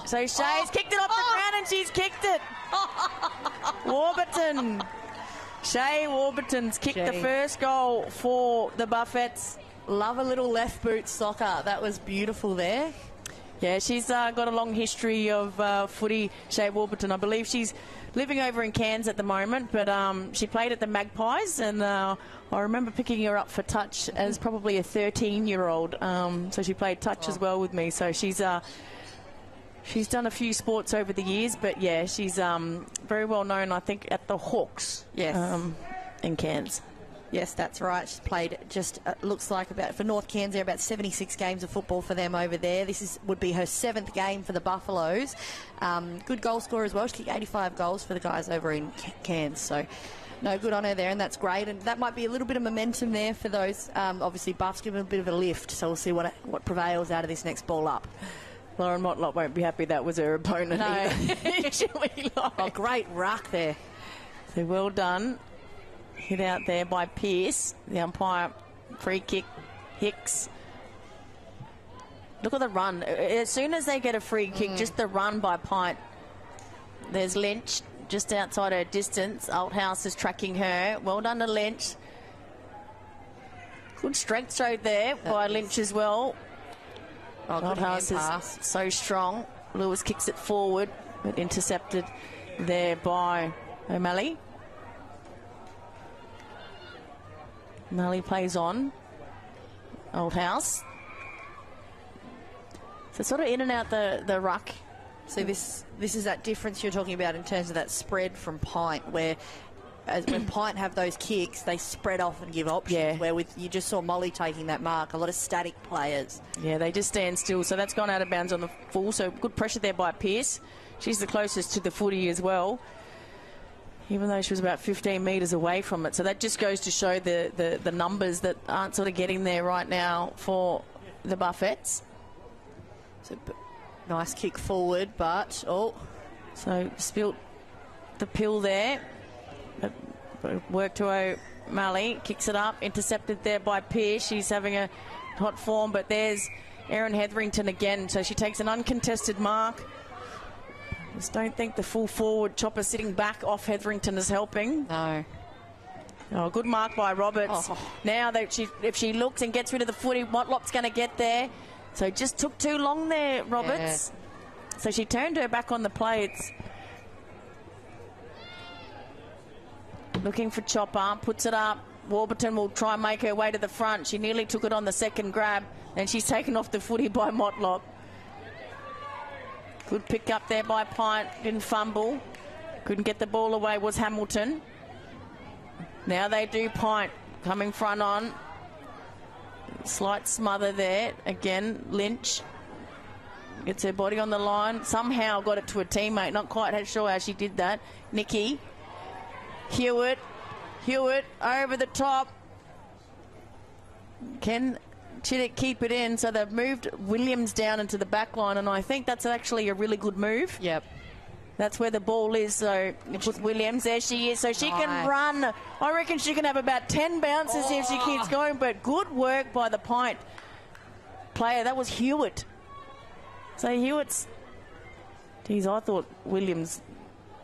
So Shay's kicked it off the ground, and she's kicked it. Warburton... Shay Warburton's kicked the first goal for the Buffettes. Love a little left boot soccer. That was beautiful there. Yeah, she's got a long history of footy, Shay Warburton. I believe she's living over in Cairns at the moment, but she played at the Magpies, and I remember picking her up for touch as probably a 13-year-old. So she played touch as well with me. So she's done a few sports over the years, but yeah, she's very well known, I think, at the Hawks. Yes. In Cairns. Yes, that's right. She's played looks like for North Cairns, there are about 76 games of football for them over there. This would be her 7th game for the Buffaloes. Good goal scorer as well. She kicked 85 goals for the guys over in Cairns. So, no, good on her there, and that's great. And that might be a little bit of momentum there for those, obviously, Buffs give them a bit of a lift. So we'll see what prevails out of this next ball up. Lauren Motlop won't be happy that was her opponent either. Great ruck there. So well done. Hit out there by Pearce. The umpire, free kick, Hicks. Look at the run. As soon as they get a free kick, just the run by PINT. There's Lynch just outside her distance. Althouse is tracking her. Well done to Lynch. Good strength showed there by Lynch as well. Althouse is so strong. Lewis kicks it forward, but intercepted there by O'Malley. O'Malley plays on. Althouse. So sort of in and out the ruck. So this is that difference you're talking about in terms of that spread from PINT, where when PINT have those kicks, they spread off and give options. Yeah. Where you just saw Molly taking that mark, a lot of static players. Yeah, they just stand still. So that's gone out of bounds on the full. So good pressure there by Pearce. She's the closest to the footy as well, even though she was about 15 metres away from it. So that just goes to show the numbers that aren't sort of getting there right now for the Buffettes. So nice kick forward, but so spilt the pill there. Work to O'Malley, kicks it up, intercepted there by Pearce. She's having a hot form, but there's Erin Hetherington again. So she takes an uncontested mark. Just don't think the full forward Chopper sitting back off Hetherington is helping. No. Oh, good mark by Roberts. Oh. Now that if she looks and gets rid of the footy, Motlop's going to get there. So it just took too long there, Roberts. Yeah. So she turned her back on the plates. Looking for Chopper, puts it up. Warburton will try and make her way to the front. She nearly took it on the second grab, and she's taken off the footy by Motlop. Good pick up there by Pint. Didn't fumble. Couldn't get the ball away was Hamilton. Now they do. Pint coming front on. Slight smother there. Again, Lynch gets her body on the line. Somehow got it to a teammate. Not quite sure how she did that. Nikki. Hewitt over the top. Can Chittick keep it in? So they've moved Williams down into the back line, and I think that's actually a really good move. Yep. That's where the ball is, so you put Williams, there she is, so she can run. I reckon she can have about 10 bounces if she keeps going, but good work by the Pint player. That was Hewitt. So Hewitt's... Geez, I thought Williams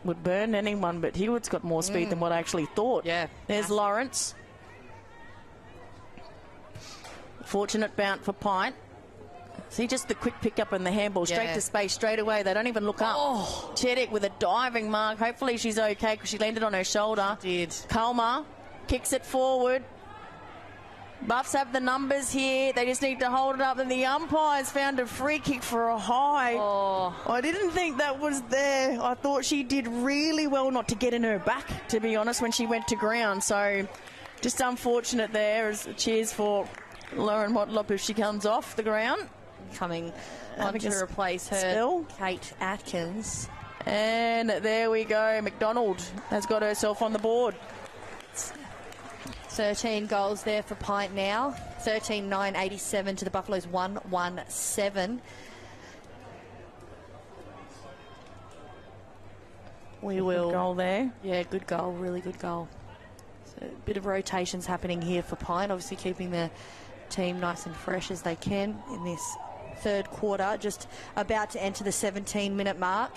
would burn anyone, but Hewitt's got more speed than what I actually thought. Yeah. There's Lawrence. Fortunate bounce for Pint. See, just the quick pick up and the handball straight to space straight away. They don't even look up. Chittick with a diving mark. Hopefully she's okay because she landed on her shoulder. She did. Culmer kicks it forward. Buffs have the numbers here. They just need to hold it up. And the umpires found a free kick for a high. I didn't think that was there. I thought she did really well not to get in her back, to be honest, when she went to ground. So just unfortunate there. Cheers for Lauren Motlop if she comes off the ground. Coming on to replace her, spill. Kate Atkins. And there we go. McDonald has got herself on the board. 13 goals there for Pint now. 13,987 to the Buffaloes 117. We will. Good goal there. Yeah, good goal. Really good goal. So a bit of rotations happening here for Pint. Obviously keeping the team nice and fresh as they can in this third quarter. Just about to enter the 17-minute mark.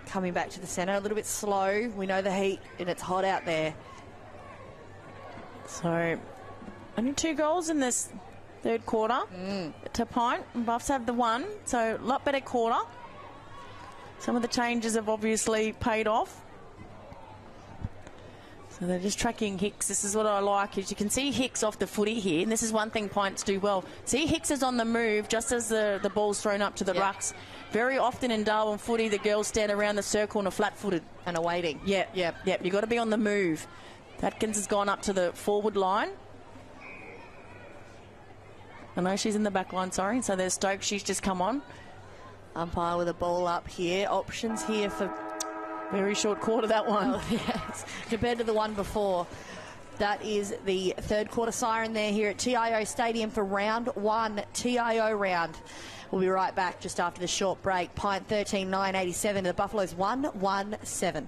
Coming back to the centre, a little bit slow. We know the heat and it's hot out there. So only 2 goals in this third quarter to Pint. Buffs have the 1, so a lot better quarter. Some of the changes have obviously paid off. So they're just tracking Hicks. This is what I like, is you can see Hicks off the footy here, and this is one thing Pints do well. See, Hicks is on the move just as the ball's thrown up to the rucks. Very often in Darwin footy, the girls stand around the circle and are flat-footed. And are waiting. Yep. You've got to be on the move. Atkins has gone up to the forward line. I know she's in the back line, sorry. So there's Stokes. She's just come on. Umpire with a ball up here. Options here for... Very short quarter, that one. Yes, compared to the one before. That is the third quarter siren there here at TIO Stadium for round 1, TIO round. We'll be right back just after the short break. Pint 13,987 to the Buffaloes 117.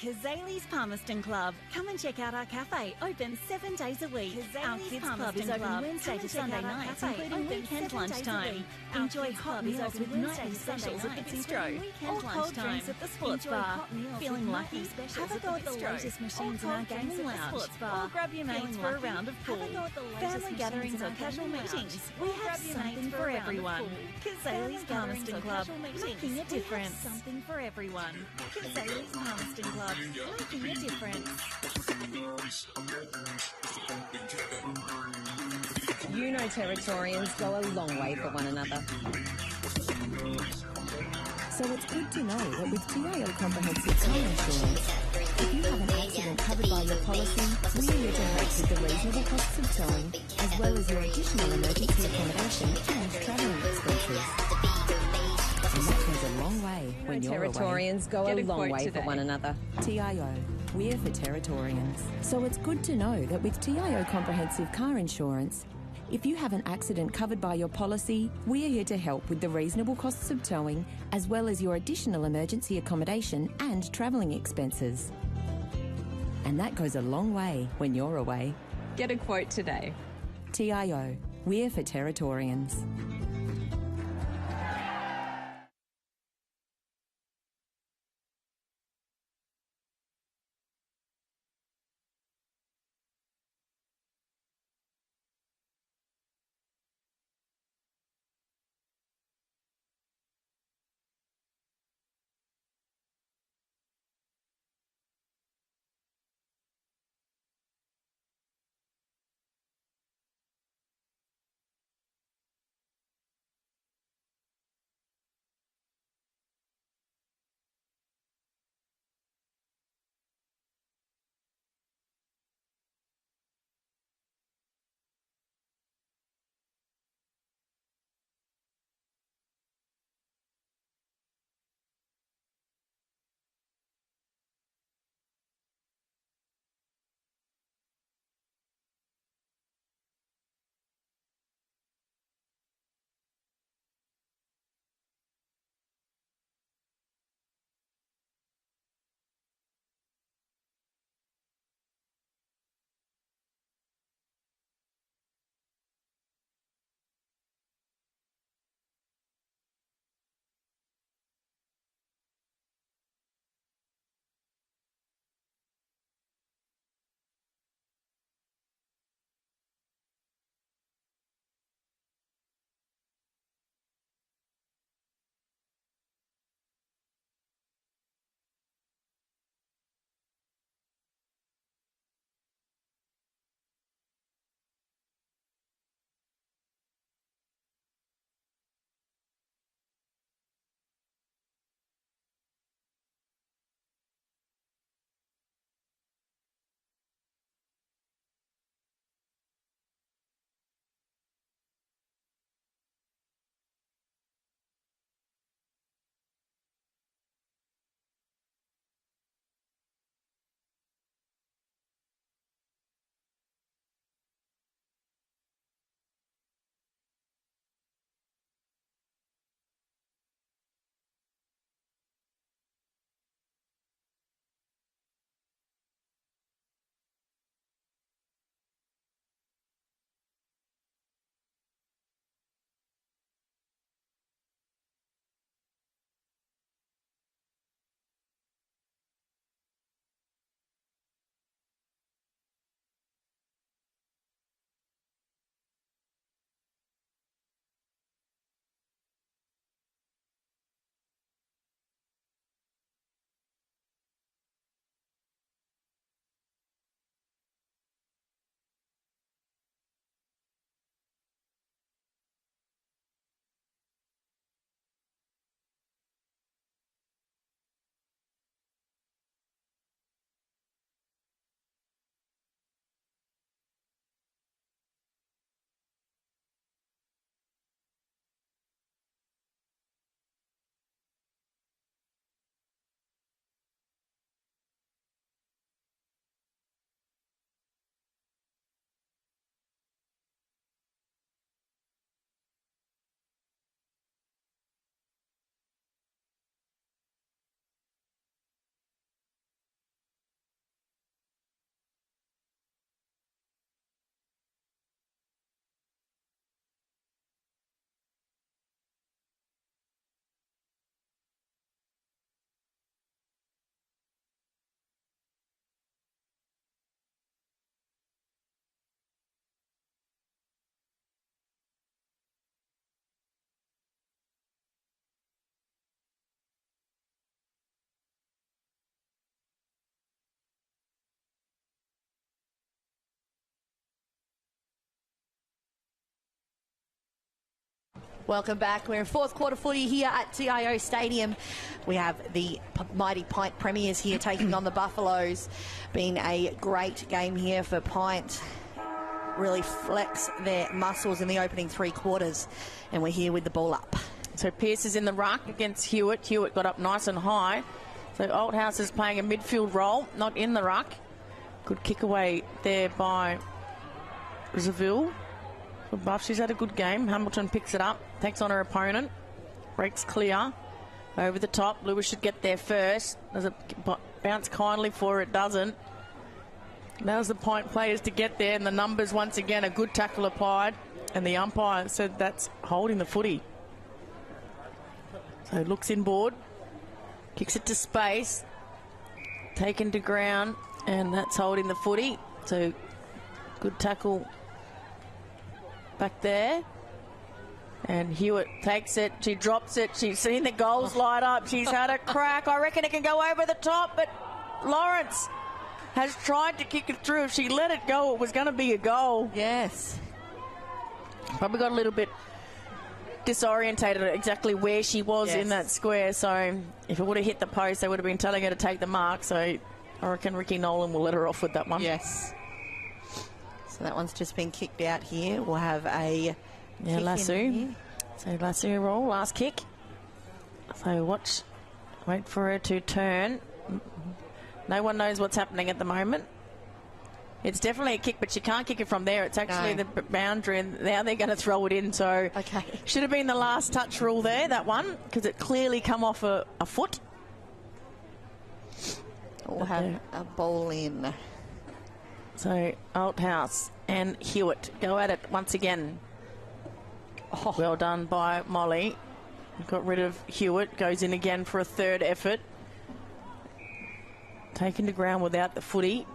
Kazali's Palmerston Club. Come and check out our cafe, open 7 days a week. Our Kids Club is open Wednesday to Sunday nights, including weekend lunchtime. Enjoy hot meals with nightly specials at the bistro. Or cold drinks at the sports bar. Feeling lucky? Have a go at the latest machines in our gaming lounge. Or grab your mates for a round of pool. Family gatherings or casual meetings. We have something for everyone. Kazali's Palmerston Club, making a difference. Something for everyone. Kazali's Palmerston Club. Making a difference. You know Territorians go a long way for one another. So it's good to know that with TIO Comprehensive Car Insurance, if you have an accident covered by your policy, we're here to help with the reasonable costs of towing, as well as your additional emergency accommodation and travelling expenses. And that goes a long way when you're away. Territorians go a long way for one another. TIO, we're for Territorians. So it's good to know that with TIO Comprehensive Car Insurance, if you have an accident covered by your policy, we're here to help with the reasonable costs of towing, as well as your additional emergency accommodation and travelling expenses. And that goes a long way when you're away. Get a quote today. TIO, we're for Territorians. Welcome back. We're in fourth quarter footy here at TIO Stadium. We have the mighty Pint Premiers here taking on the Buffaloes. Been a great game here for Pint. Really flex their muscles in the opening 3 quarters. And we're here with the ball up. So Pearce is in the ruck against Hewitt. Hewitt got up nice and high. So Althouse is playing a midfield role, not in the ruck. Good kick away there by Zaville. For Buff, she's had a good game. Hamilton picks it up, takes on her opponent, breaks clear over the top. Lewis should get there first. Does it bounce kindly for her? It doesn't. Allows the Pint players to get there, and the numbers once again, a good tackle applied, and the umpire said that's holding the footy. So looks inboard, kicks it to space, taken to ground, and that's holding the footy. So good tackle back there. And Hewitt takes it, she drops it, she's seen the goals light up, she's had a crack. I reckon it can go over the top, but Lawrence has tried to kick it through. If she let it go, it was going to be a goal. Yes. Probably got a little bit disorientated at exactly where she was in that square. So if it would have hit the post, they would have been telling her to take the mark. So I reckon Ricky Nolan will let her off with that one. Yes. So that one's just been kicked out here. We'll have a lasso. So lasso roll, last kick. So wait for her to turn. No one knows what's happening at the moment. It's definitely a kick, but you can't kick it from there. It's actually the boundary, and now they're going to throw it in. So should have been the last touch rule there, that one, because it clearly come off a foot. We'll have a ball in. So Althouse and Hewitt go at it once again. Oh. Well done by Molly. Got rid of Hewitt. Goes in again for a third effort. Taken to ground without the footy.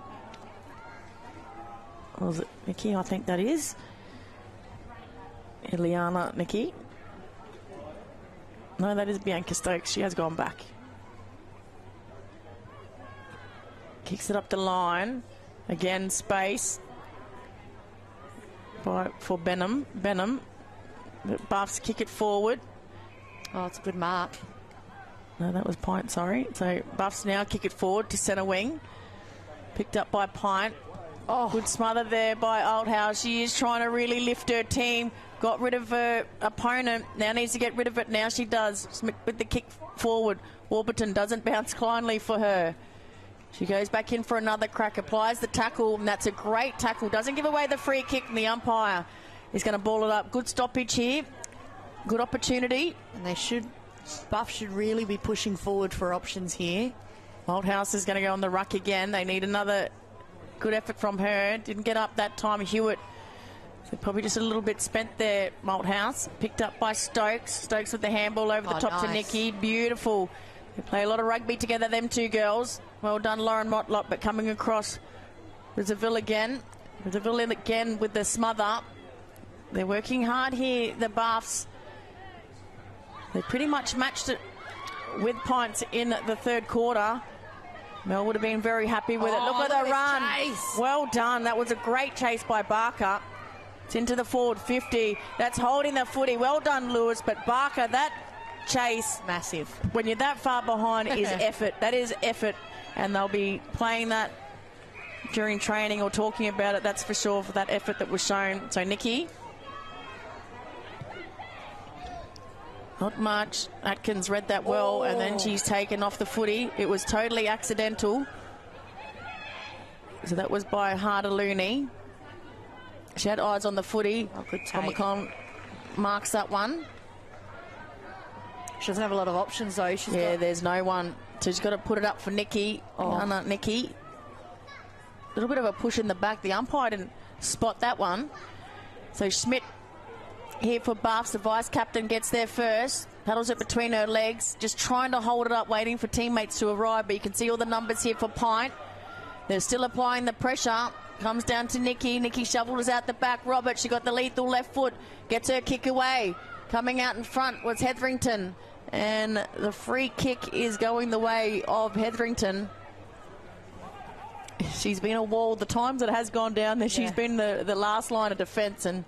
Or was it Nikki? I think that is. Eliana Nikki. No, that is Bianca Stokes. She has gone back. Kicks it up the line. Again, space. For Benham. Buffs kick it forward. Oh, it's a good mark. No, that was Pint, sorry. So Buffs now kick it forward to centre wing. Picked up by Pint. Oh, good smother there by Althouse. She is trying to really lift her team. Got rid of her opponent. Now needs to get rid of it. Now she does. With the kick forward. Warburton doesn't bounce kindly for her. She goes back in for another crack. Applies the tackle, and that's a great tackle. Doesn't give away the free kick, and the umpire is going to ball it up. Good stoppage here. Good opportunity. And Buff should really be pushing forward for options here. Althouse is going to go on the ruck again. They need another good effort from her. Didn't get up that time, Hewitt. So probably just a little bit spent there, Malthouse. Picked up by Stokes. Stokes with the handball over the top to Nikki. Beautiful. They play a lot of rugby together, them two girls. Well done, Lauren Motlop, but coming across Rizaville again. Rizaville in again with the smother. They're working hard here, the Buffs. They pretty much matched it with Pints in the third quarter. Mel would have been very happy with it. Look at the run. Chase. Well done. That was a great chase by Barker. It's into the forward 50. That's holding the footy. Well done, Lewis. But Barker, that chase. Massive. When you're that far behind is effort. That is effort. And they'll be playing that during training or talking about it, that's for sure, for that effort that was shown. So Nikki. Not much. Atkins read that well, and then she's taken off the footy. It was totally accidental. So that was by Harder Looney. She had eyes on the footy. Oh, good take. McCon marks that one. She doesn't have a lot of options, though. There's no one. So she's got to put it up for Nikki. Nikki. A little bit of a push in the back. The umpire didn't spot that one. So Schmidt here for Buffs. The vice-captain gets there first. Paddles it between her legs. Just trying to hold it up, waiting for teammates to arrive. But you can see all the numbers here for Pint. They're still applying the pressure. Comes down to Nikki. Nikki shovels out the back. Robert, she got the lethal left foot. Gets her kick away. Coming out in front was Hetherington. And the free kick is going the way of Hetherington. She's been a wall. The times it has gone down there, she's been the last line of defence, and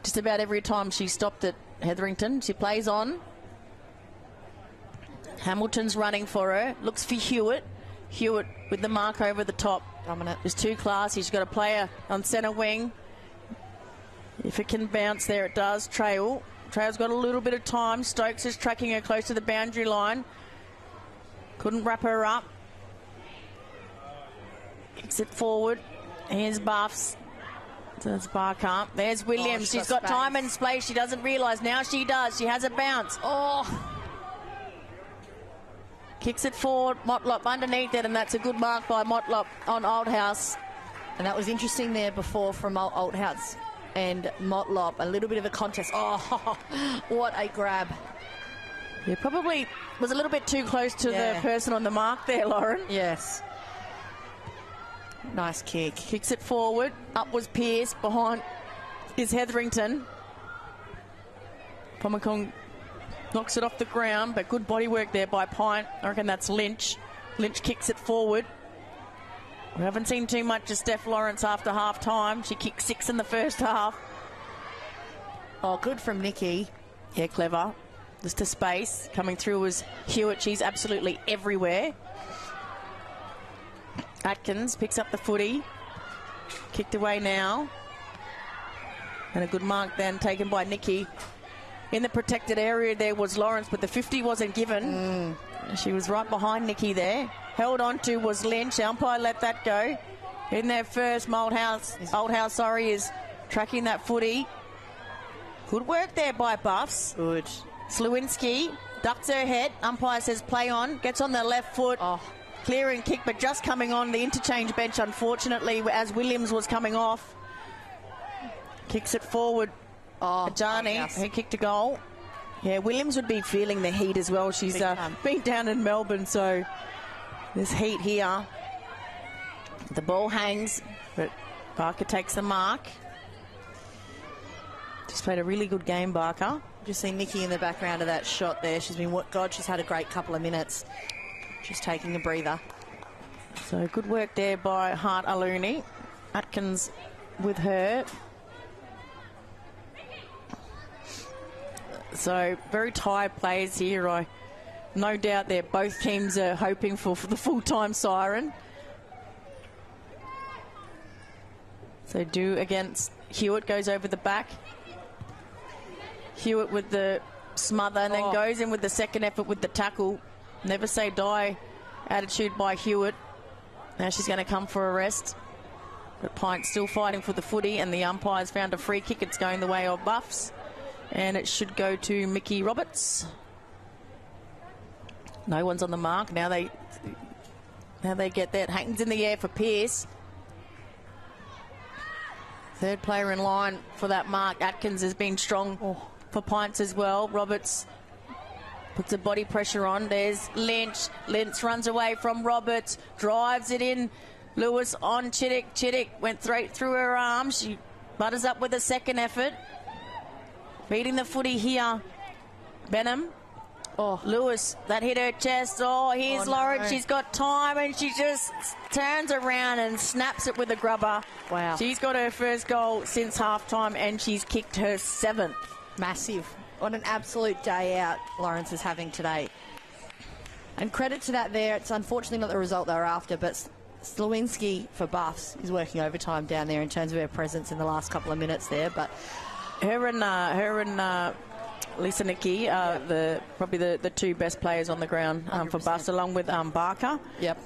just about every time she stopped it, Hetherington. She plays on. Hamilton's running for her. Looks for Hewitt. Hewitt with the mark over the top. Dominant. Just too classy. She's got a player on centre wing. If it can bounce there, it does. Trail. Trail's got a little bit of time. Stokes is tracking her close to the boundary line. Couldn't wrap her up. Kicks it forward. Here's Buffs. There's Barker. There's Williams. She's got time and space. She doesn't realise. Now she does. She has a bounce. Oh. Kicks it forward. Motlop underneath it, and that's a good mark by Motlop on Oldhouse. And that was interesting there before from Oldhouse and Motlop. A little bit of a contest. Oh, what a grab. Yeah, probably was a little bit too close to the person on the mark there, Lauren. Yes. Nice kick. Kicks it forward. Up was Pearce. Behind is Hetherington. Pomacong knocks it off the ground, but good body work there by Pint. I reckon that's Lynch. Lynch kicks it forward. We haven't seen too much of Steph Lawrence after half-time. She kicked 6 in the first half. Oh, good from Nikki. Yeah, clever. Just to space. Coming through was Hewitt. She's absolutely everywhere. Atkins picks up the footy. Kicked away now. And a good mark then taken by Nikki. In the protected area there was Lawrence, but the 50 wasn't given. She was right behind Nikki there. Held on to was Lynch. The umpire let that go. In there first, Oldhouse is tracking that footy. Good work there by Buffs. Good. Slewinski ducks her head. Umpire says play on. Gets on the left foot. Oh. Clear and kick, but just coming on the interchange bench, unfortunately, as Williams was coming off. Kicks it forward. Oh, Ajani, who kicked a goal. Yeah, Williams would be feeling the heat as well. She's been down in Melbourne, so there's heat here. The ball hangs, but Barker takes the mark. Just played a really good game, Barker. Just seen Nikki in the background of that shot there. She's been, she's had a great couple of minutes. Just taking a breather. So good work there by Hart Aluni. Atkins with her. So very tired players here. I no doubt both teams are hoping for the full-time siren. So do against Hewitt, goes over the back. Hewitt with the smother and then goes in with the second effort with the tackle. Never say die attitude by Hewitt. Now she's going to come for a rest. But Pint still fighting for the footy, and the umpire's found a free kick. It's going the way of Buffs. And it should go to Mickey Roberts. No one's on the mark. Now they get that. Hayton's in the air for Pearce. Third player in line for that mark. Atkins has been strong for Pints as well. Roberts puts a body pressure on. There's Lynch. Lynch runs away from Roberts. Drives it in. Lewis on Chittick. Chittick went straight through her arms. She butters up with a second effort. Beating the footy here. Benham. Lewis, that hit her chest. Here's Lawrence. She's got time, and she just turns around and snaps it with a grubber. Wow. She's got her first goal since halftime, and she's kicked her 7th. Massive. What an absolute day out Lawrence is having today. And credit to that there. It's unfortunately not the result they were after, but Slewinski for Buffs is working overtime down there in terms of her presence in the last couple of minutes there. But her and Lisa Nicky are probably the two best players on the ground for Buffs, along with Barker. Yep.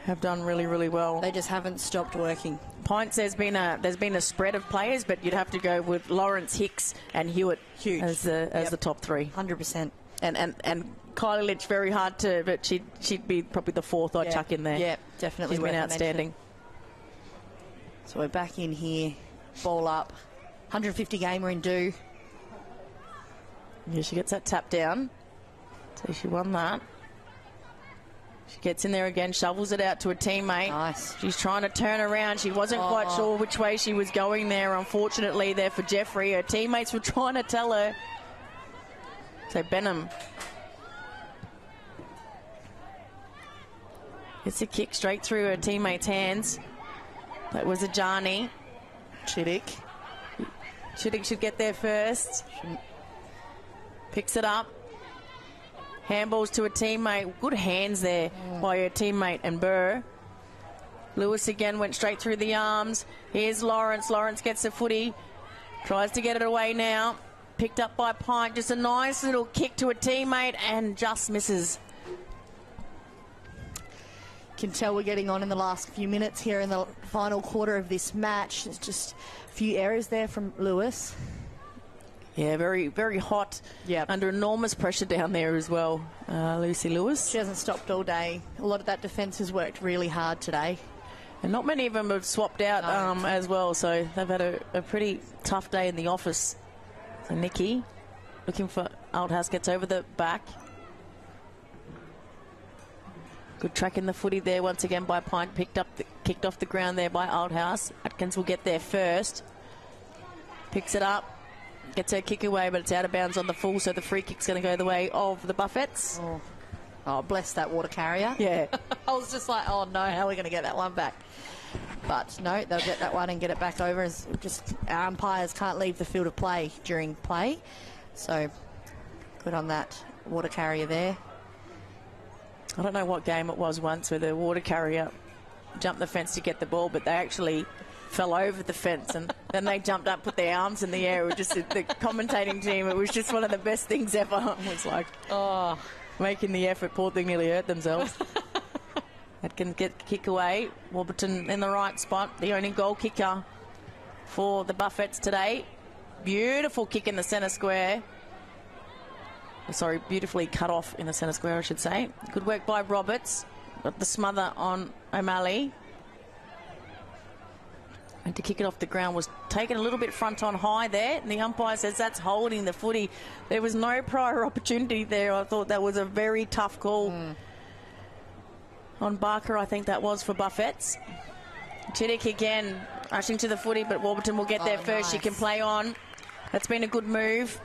Have done really, really well. They just haven't stopped working. Pints, there's been a spread of players, but you'd have to go with Lawrence, Hicks and Hewitt as the top three. 100%. And Kylie Lynch, very hard to, but she'd be probably the fourth I'd chuck in there. Yeah, definitely. She's been outstanding. So we're back in here, ball up. 150 gamer in due. Yeah, she gets that tap down. So she won that. She gets in there again, shovels it out to a teammate. Nice. She's trying to turn around. She wasn't quite sure which way she was going there, unfortunately, there for Jeffrey. Her teammates were trying to tell her. So Benham gets a kick straight through her teammate's hands. That was Ajani. Chittick should get there first. Picks it up. Handballs to a teammate. Good hands there by her teammate and Burr. Lewis again went straight through the arms. Here's Lawrence. Lawrence gets the footy. Tries to get it away now. Picked up by Pint. Just a nice little kick to a teammate and just misses. Can tell we're getting on in the last few minutes here in the final quarter of this match. There's just a few errors there from Lewis. Yeah, very, very hot. Yep. Under enormous pressure down there as well, Lucy Lewis. She hasn't stopped all day. A lot of that defence has worked really hard today. And not many of them have swapped out as well, so they've had a pretty tough day in the office. So Nikki looking for Althouse, gets over the back. Good track in the footy there once again by Pint. Kicked off the ground there by Althouse. Atkins will get there first. Picks it up. Gets her kick away, but it's out of bounds on the full, so the free kick's going to go the way of the Buffets. Oh, bless that water carrier. Yeah. I was just like, oh no, how are we going to get that one back? But no, they'll get that one and get it back over. As just our umpires can't leave the field of play during play. So good on that water carrier there. I don't know what game it was once where the water carrier jumped the fence to get the ball, but they actually fell over the fence and then they jumped up, put their arms in the air. It was just the commentating team. It was just one of the best things ever. It was like, making the effort. Poor thing nearly hurt themselves. That can kick away. Warburton in the right spot. The only goal kicker for the Buffets today. Beautiful kick in the centre square. Sorry, beautifully cut off in the centre square, I should say. Good work by Roberts. Got the smother on O'Malley. And to kick it off the ground was taken a little bit front on high there. And the umpire says that's holding the footy. There was no prior opportunity there. I thought that was a very tough call on Barker. I think that was for Buffets. Chittick again rushing to the footy, but Warburton will get there first. Nice. She can play on. That's been a good move.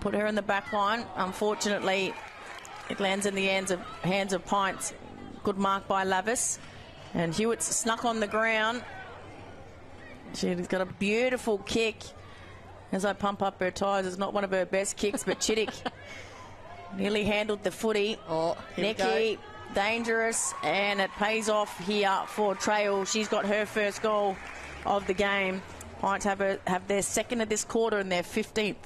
Put her in the back line. Unfortunately, it lands in the hands of Pints. Good mark by Lavis. And Hewitt's snuck on the ground. She's got a beautiful kick. As I pump up her tyres, it's not one of her best kicks, but Chittick nearly handled the footy. Nikki, dangerous, and it pays off here for Trail. She's got her first goal of the game. Pints have their second of this quarter and their 15th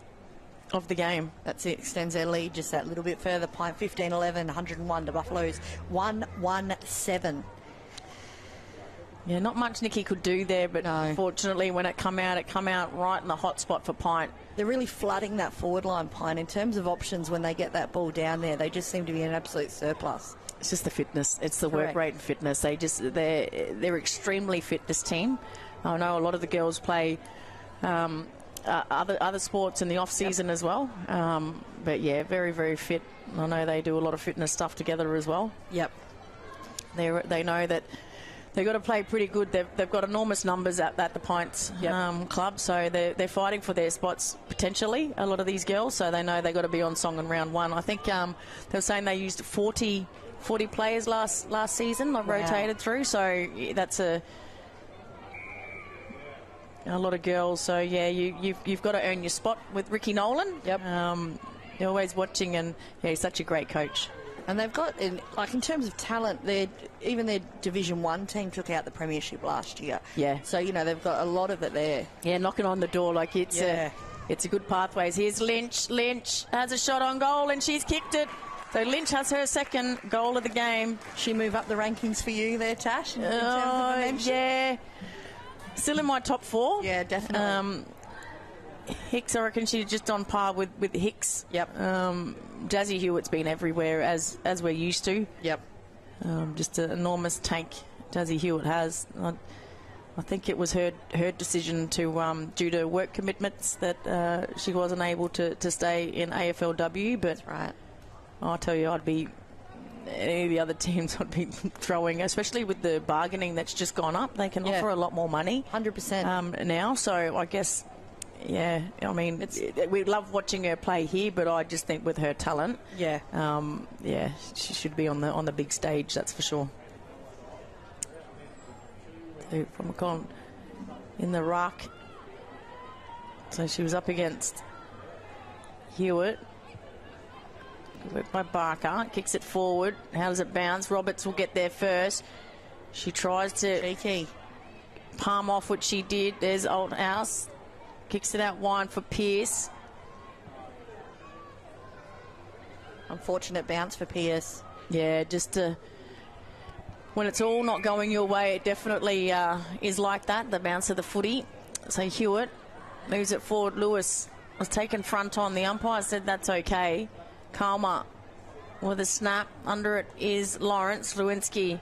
of the game. That's it. Extends their lead just that little bit further. Pint 15-11, 101 to Buffaloes 117. Yeah, not much Nikki could do there, but unfortunately when it come out right in the hot spot for Pint. They're really flooding that forward line, Pint. In terms of options when they get that ball down there, they just seem to be in an absolute surplus. It's just the fitness. It's the work rate and fitness. They're extremely fit, this team. I know a lot of the girls play other sports in the off season as well. But yeah, very, very fit. I know they do a lot of fitness stuff together as well. Yep. They know that they've got to play pretty good. They've got enormous numbers at the Pints club, so they're fighting for their spots potentially, a lot of these girls, so they know they've got to be on song in round one. I think they were saying they used 40 players last season, rotated through, so that's a lot of girls. So yeah, you've got to earn your spot with Ricky Nolan. Yep. You're always watching, and yeah, he's such a great coach. And they've got, in terms of talent, even their Division 1 team took out the premiership last year. Yeah. So, they've got a lot of it there. Yeah, knocking on the door like it's a good pathways. Here's Lynch. Lynch has a shot on goal and she's kicked it. So Lynch has her second goal of the game. She move up the rankings for you there, Tash? In terms of dimension? Yeah. Still in my top 4. Yeah, definitely. Hicks, I reckon she's just on par with Hicks. Yep. Jazzy Hewitt's been everywhere as we're used to. Yep. Just an enormous tank Jazzy Hewitt has. I think it was her decision to due to work commitments that she wasn't able to stay in AFLW. But that's right. I'll tell you, any of the other teams I'd be throwing, especially with the bargaining that's just gone up. They can offer a lot more money. 100%. Now, so I guess. Yeah, I mean, we love watching her play here, but I just think with her talent, she should be on the big stage. That's for sure. So from McCon in the ruck, so she was up against Hewitt. Worked by Barker. Kicks it forward. How does it bounce? Roberts will get there first. She tries to Cheeky. palm off, which she did. There's Althouse. Kicks it out wide for Pearce. Unfortunate bounce for Pearce. Yeah, just when it's all not going your way, it definitely is like that, the bounce of the footy. So Hewitt moves it forward. Lewis was taken front on. The umpire said that's okay. Kalma with a snap. Under it is Lawrence. Lewinsky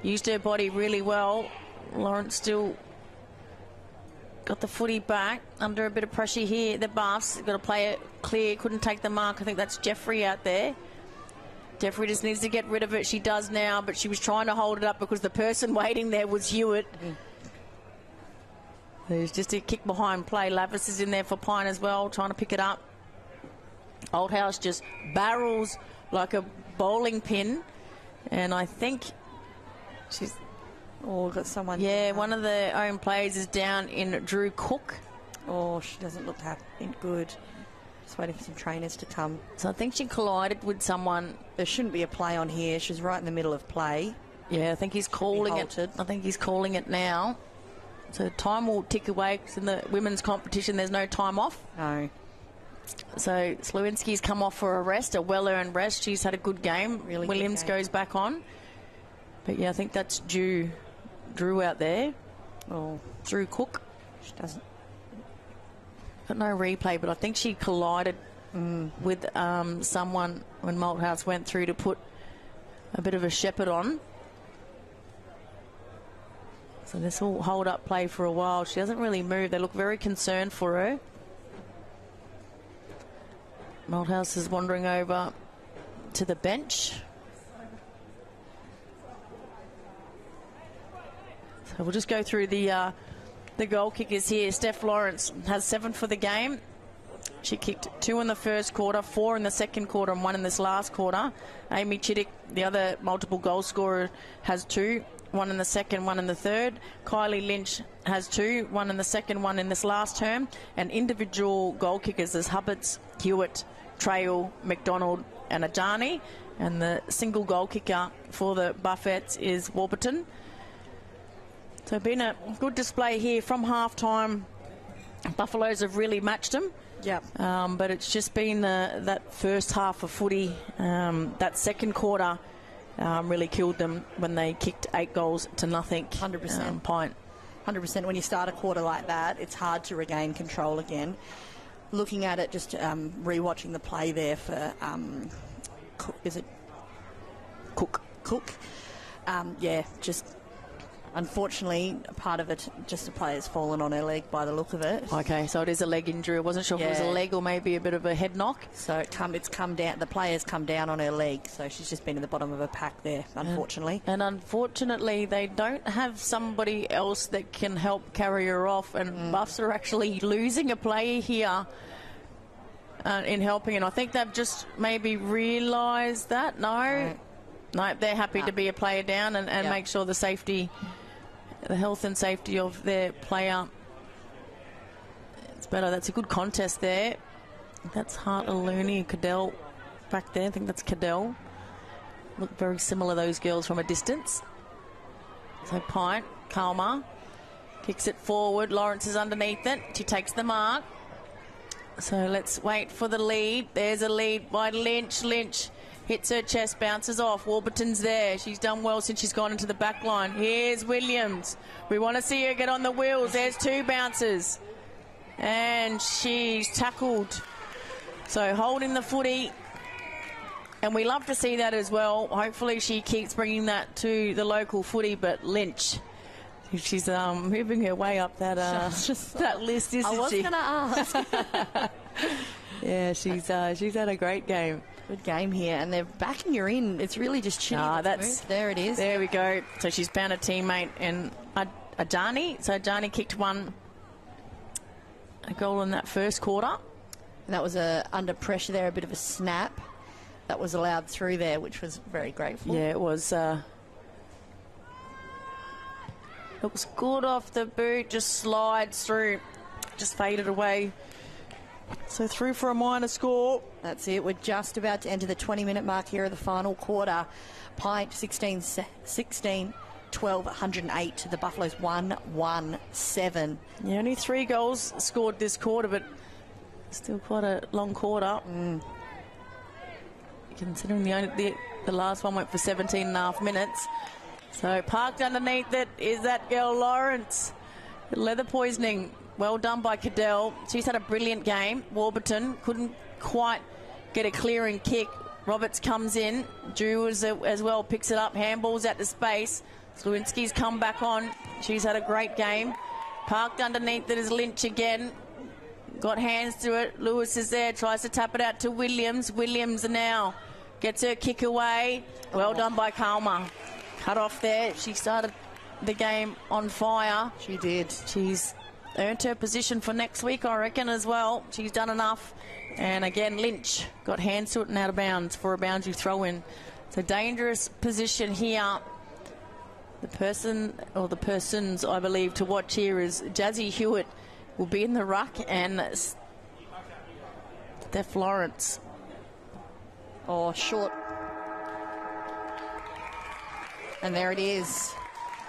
used her body really well. Lawrence still got the footy back. Under a bit of pressure here. The Buffs got to play it clear. Couldn't take the mark. I think that's Jeffrey out there. Jeffrey just needs to get rid of it. She does now, but she was trying to hold it up because the person waiting there was Hewitt. There's just a kick behind play. Lavis is in there for Pine as well, trying to pick it up. Oldhouse just barrels like a bowling pin. And I think she's... Oh, got someone... Yeah, one of the own players is down in Drew Cook. Oh, she doesn't look good. Just waiting for some trainers to come. So I think she collided with someone. There shouldn't be a play on here. She's right in the middle of play. Yeah, I think he's calling it. I think he's calling it now. So time will tick away, because in the women's competition there's no time off. No. So Slewinski's come off for a rest, a well-earned rest. She's had a good game. Really Williams good game. goes back on. But yeah, I think that's Drew out there. Oh, Drew Cook. she doesn't. Got no replay, but I think she collided with someone when Malthouse went through to put a bit of a shepherd on. So this will hold up play for a while. She doesn't really move. They look very concerned for her. Malthouse is wandering over to the bench. So we'll just go through the goal kickers here. Steph Lawrence has 7 for the game. She kicked 2 in the first quarter, 4 in the second quarter, and 1 in this last quarter. Amy Chittick, the other multiple goal scorer, has 2. 1 in the second, 1 in the third. Kylie Lynch has 2, 1 in the second, 1 in this last term. And individual goal kickers is Hubbards, Hewitt, Trail, McDonald and Ajani. And the single goal kicker for the Buffettes is Warburton. So been a good display here from half-time. Buffaloes have really matched them. Yep. But it's just been that first half of footy, that second quarter, really killed them when they kicked 8 goals to nothing. 100%. Pint. 100%. When you start a quarter like that, it's hard to regain control again. Looking at it, just rewatching the play there for is it Cook? Yeah, just unfortunately part of it, just the player's fallen on her leg by the look of it. Okay, so it is a leg injury. I wasn't sure if it was a leg or maybe a bit of a head knock. So it's come down. The player's come down on her leg, so she's just been in the bottom of her pack there, unfortunately. And unfortunately, they don't have somebody else that can help carry her off. And Buffs are actually losing a player here in helping. And I think they've just maybe realised that. No, they're happy to be a player down and make sure the safety, the health and safety of their player. It's better. That's a good contest there. That's Hartley and Cadell back there. I think that's Cadell. Look very similar, those girls, from a distance. So Pint, Kalma, kicks it forward. Lawrence is underneath it. She takes the mark. So let's wait for the lead. There's a lead by Lynch. Lynch hits her chest, bounces off. Warburton's there. She's done well since she's gone into the back line. Here's Williams. We want to see her get on the wheels. There's 2 bounces. And she's tackled. So holding the footy. And we love to see that as well. Hopefully she keeps bringing that to the local footy. But Lynch, she's moving her way up that that list, isn't she? I was going to ask. Yeah, she's had a great game. Good game here, and they're backing her in. It's really just Chitty. There it is. There we go. So she's found a teammate in Ajani. So Ajani kicked a goal in that first quarter. And that was under pressure there, a bit of a snap that was allowed through there, which was very grateful. Yeah, it was. It was good off the boot, just slides through, just faded away So through for a minor score. That's it. We're just about to enter the 20-minute mark here of the final quarter. PINT 16-12, 108 to the Buffaloes 1-1-7. Yeah, only 3 goals scored this quarter, but still quite a long quarter. Considering the last one went for 17.5 minutes. So parked underneath it is that girl Lawrence. Leather poisoning. Well done by Cadell. She's had a brilliant game. Warburton couldn't quite get a clearing kick. Roberts comes in. Drew as well picks it up. Handballs out to space. Slewinski's come back on. She's had a great game. Parked underneath it is Lynch again. Got hands to it. Lewis is there. Tries to tap it out to Williams. Williams now gets her kick away. Well done by Kalma. Cut off there. She started the game on fire. She did. She's earned her position for next week, I reckon, as well. She's done enough. And again, Lynch got hands to it and out of bounds for a boundary throw-in. It's a dangerous position here. The person, or the persons, I believe, to watch here is Jazzy Hewitt will be in the ruck and Steph Lawrence. Oh, short. And there it is.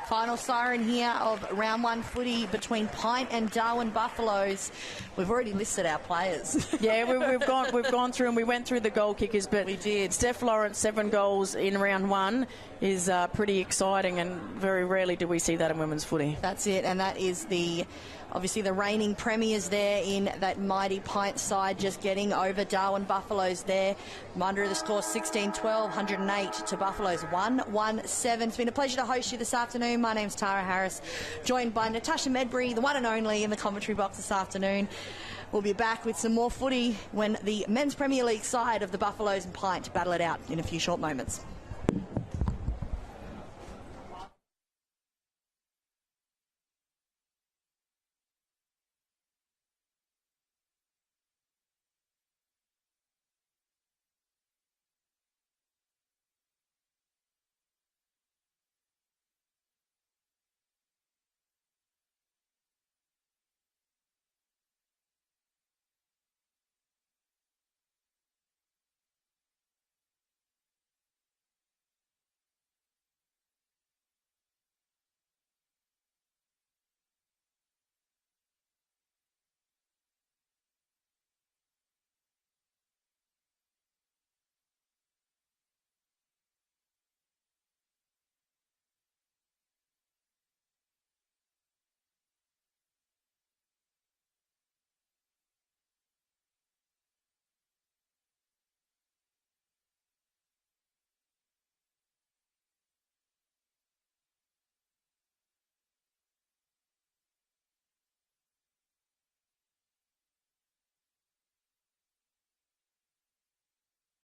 Final siren here of round 1 footy between PINT and Darwin Buffaloes. We've already listed our players. Yeah, we've gone through and we went through the goal kickers, but we did. Steph Lawrence, 7 goals in round 1 is pretty exciting, and very rarely do we see that in women's footy. That's it, and that is obviously the reigning premiers there in that mighty PINT side, just getting over Darwin Buffaloes there. Reminder of the score, 16-12, 108 to Buffaloes 1-1-7. It's been a pleasure to host you this afternoon. My name's Tara Harris, joined by Natasha Medbury, the one and only, in the commentary box this afternoon. We'll be back with some more footy when the men's Premier League side of the Buffaloes and PINT battle it out in a few short moments.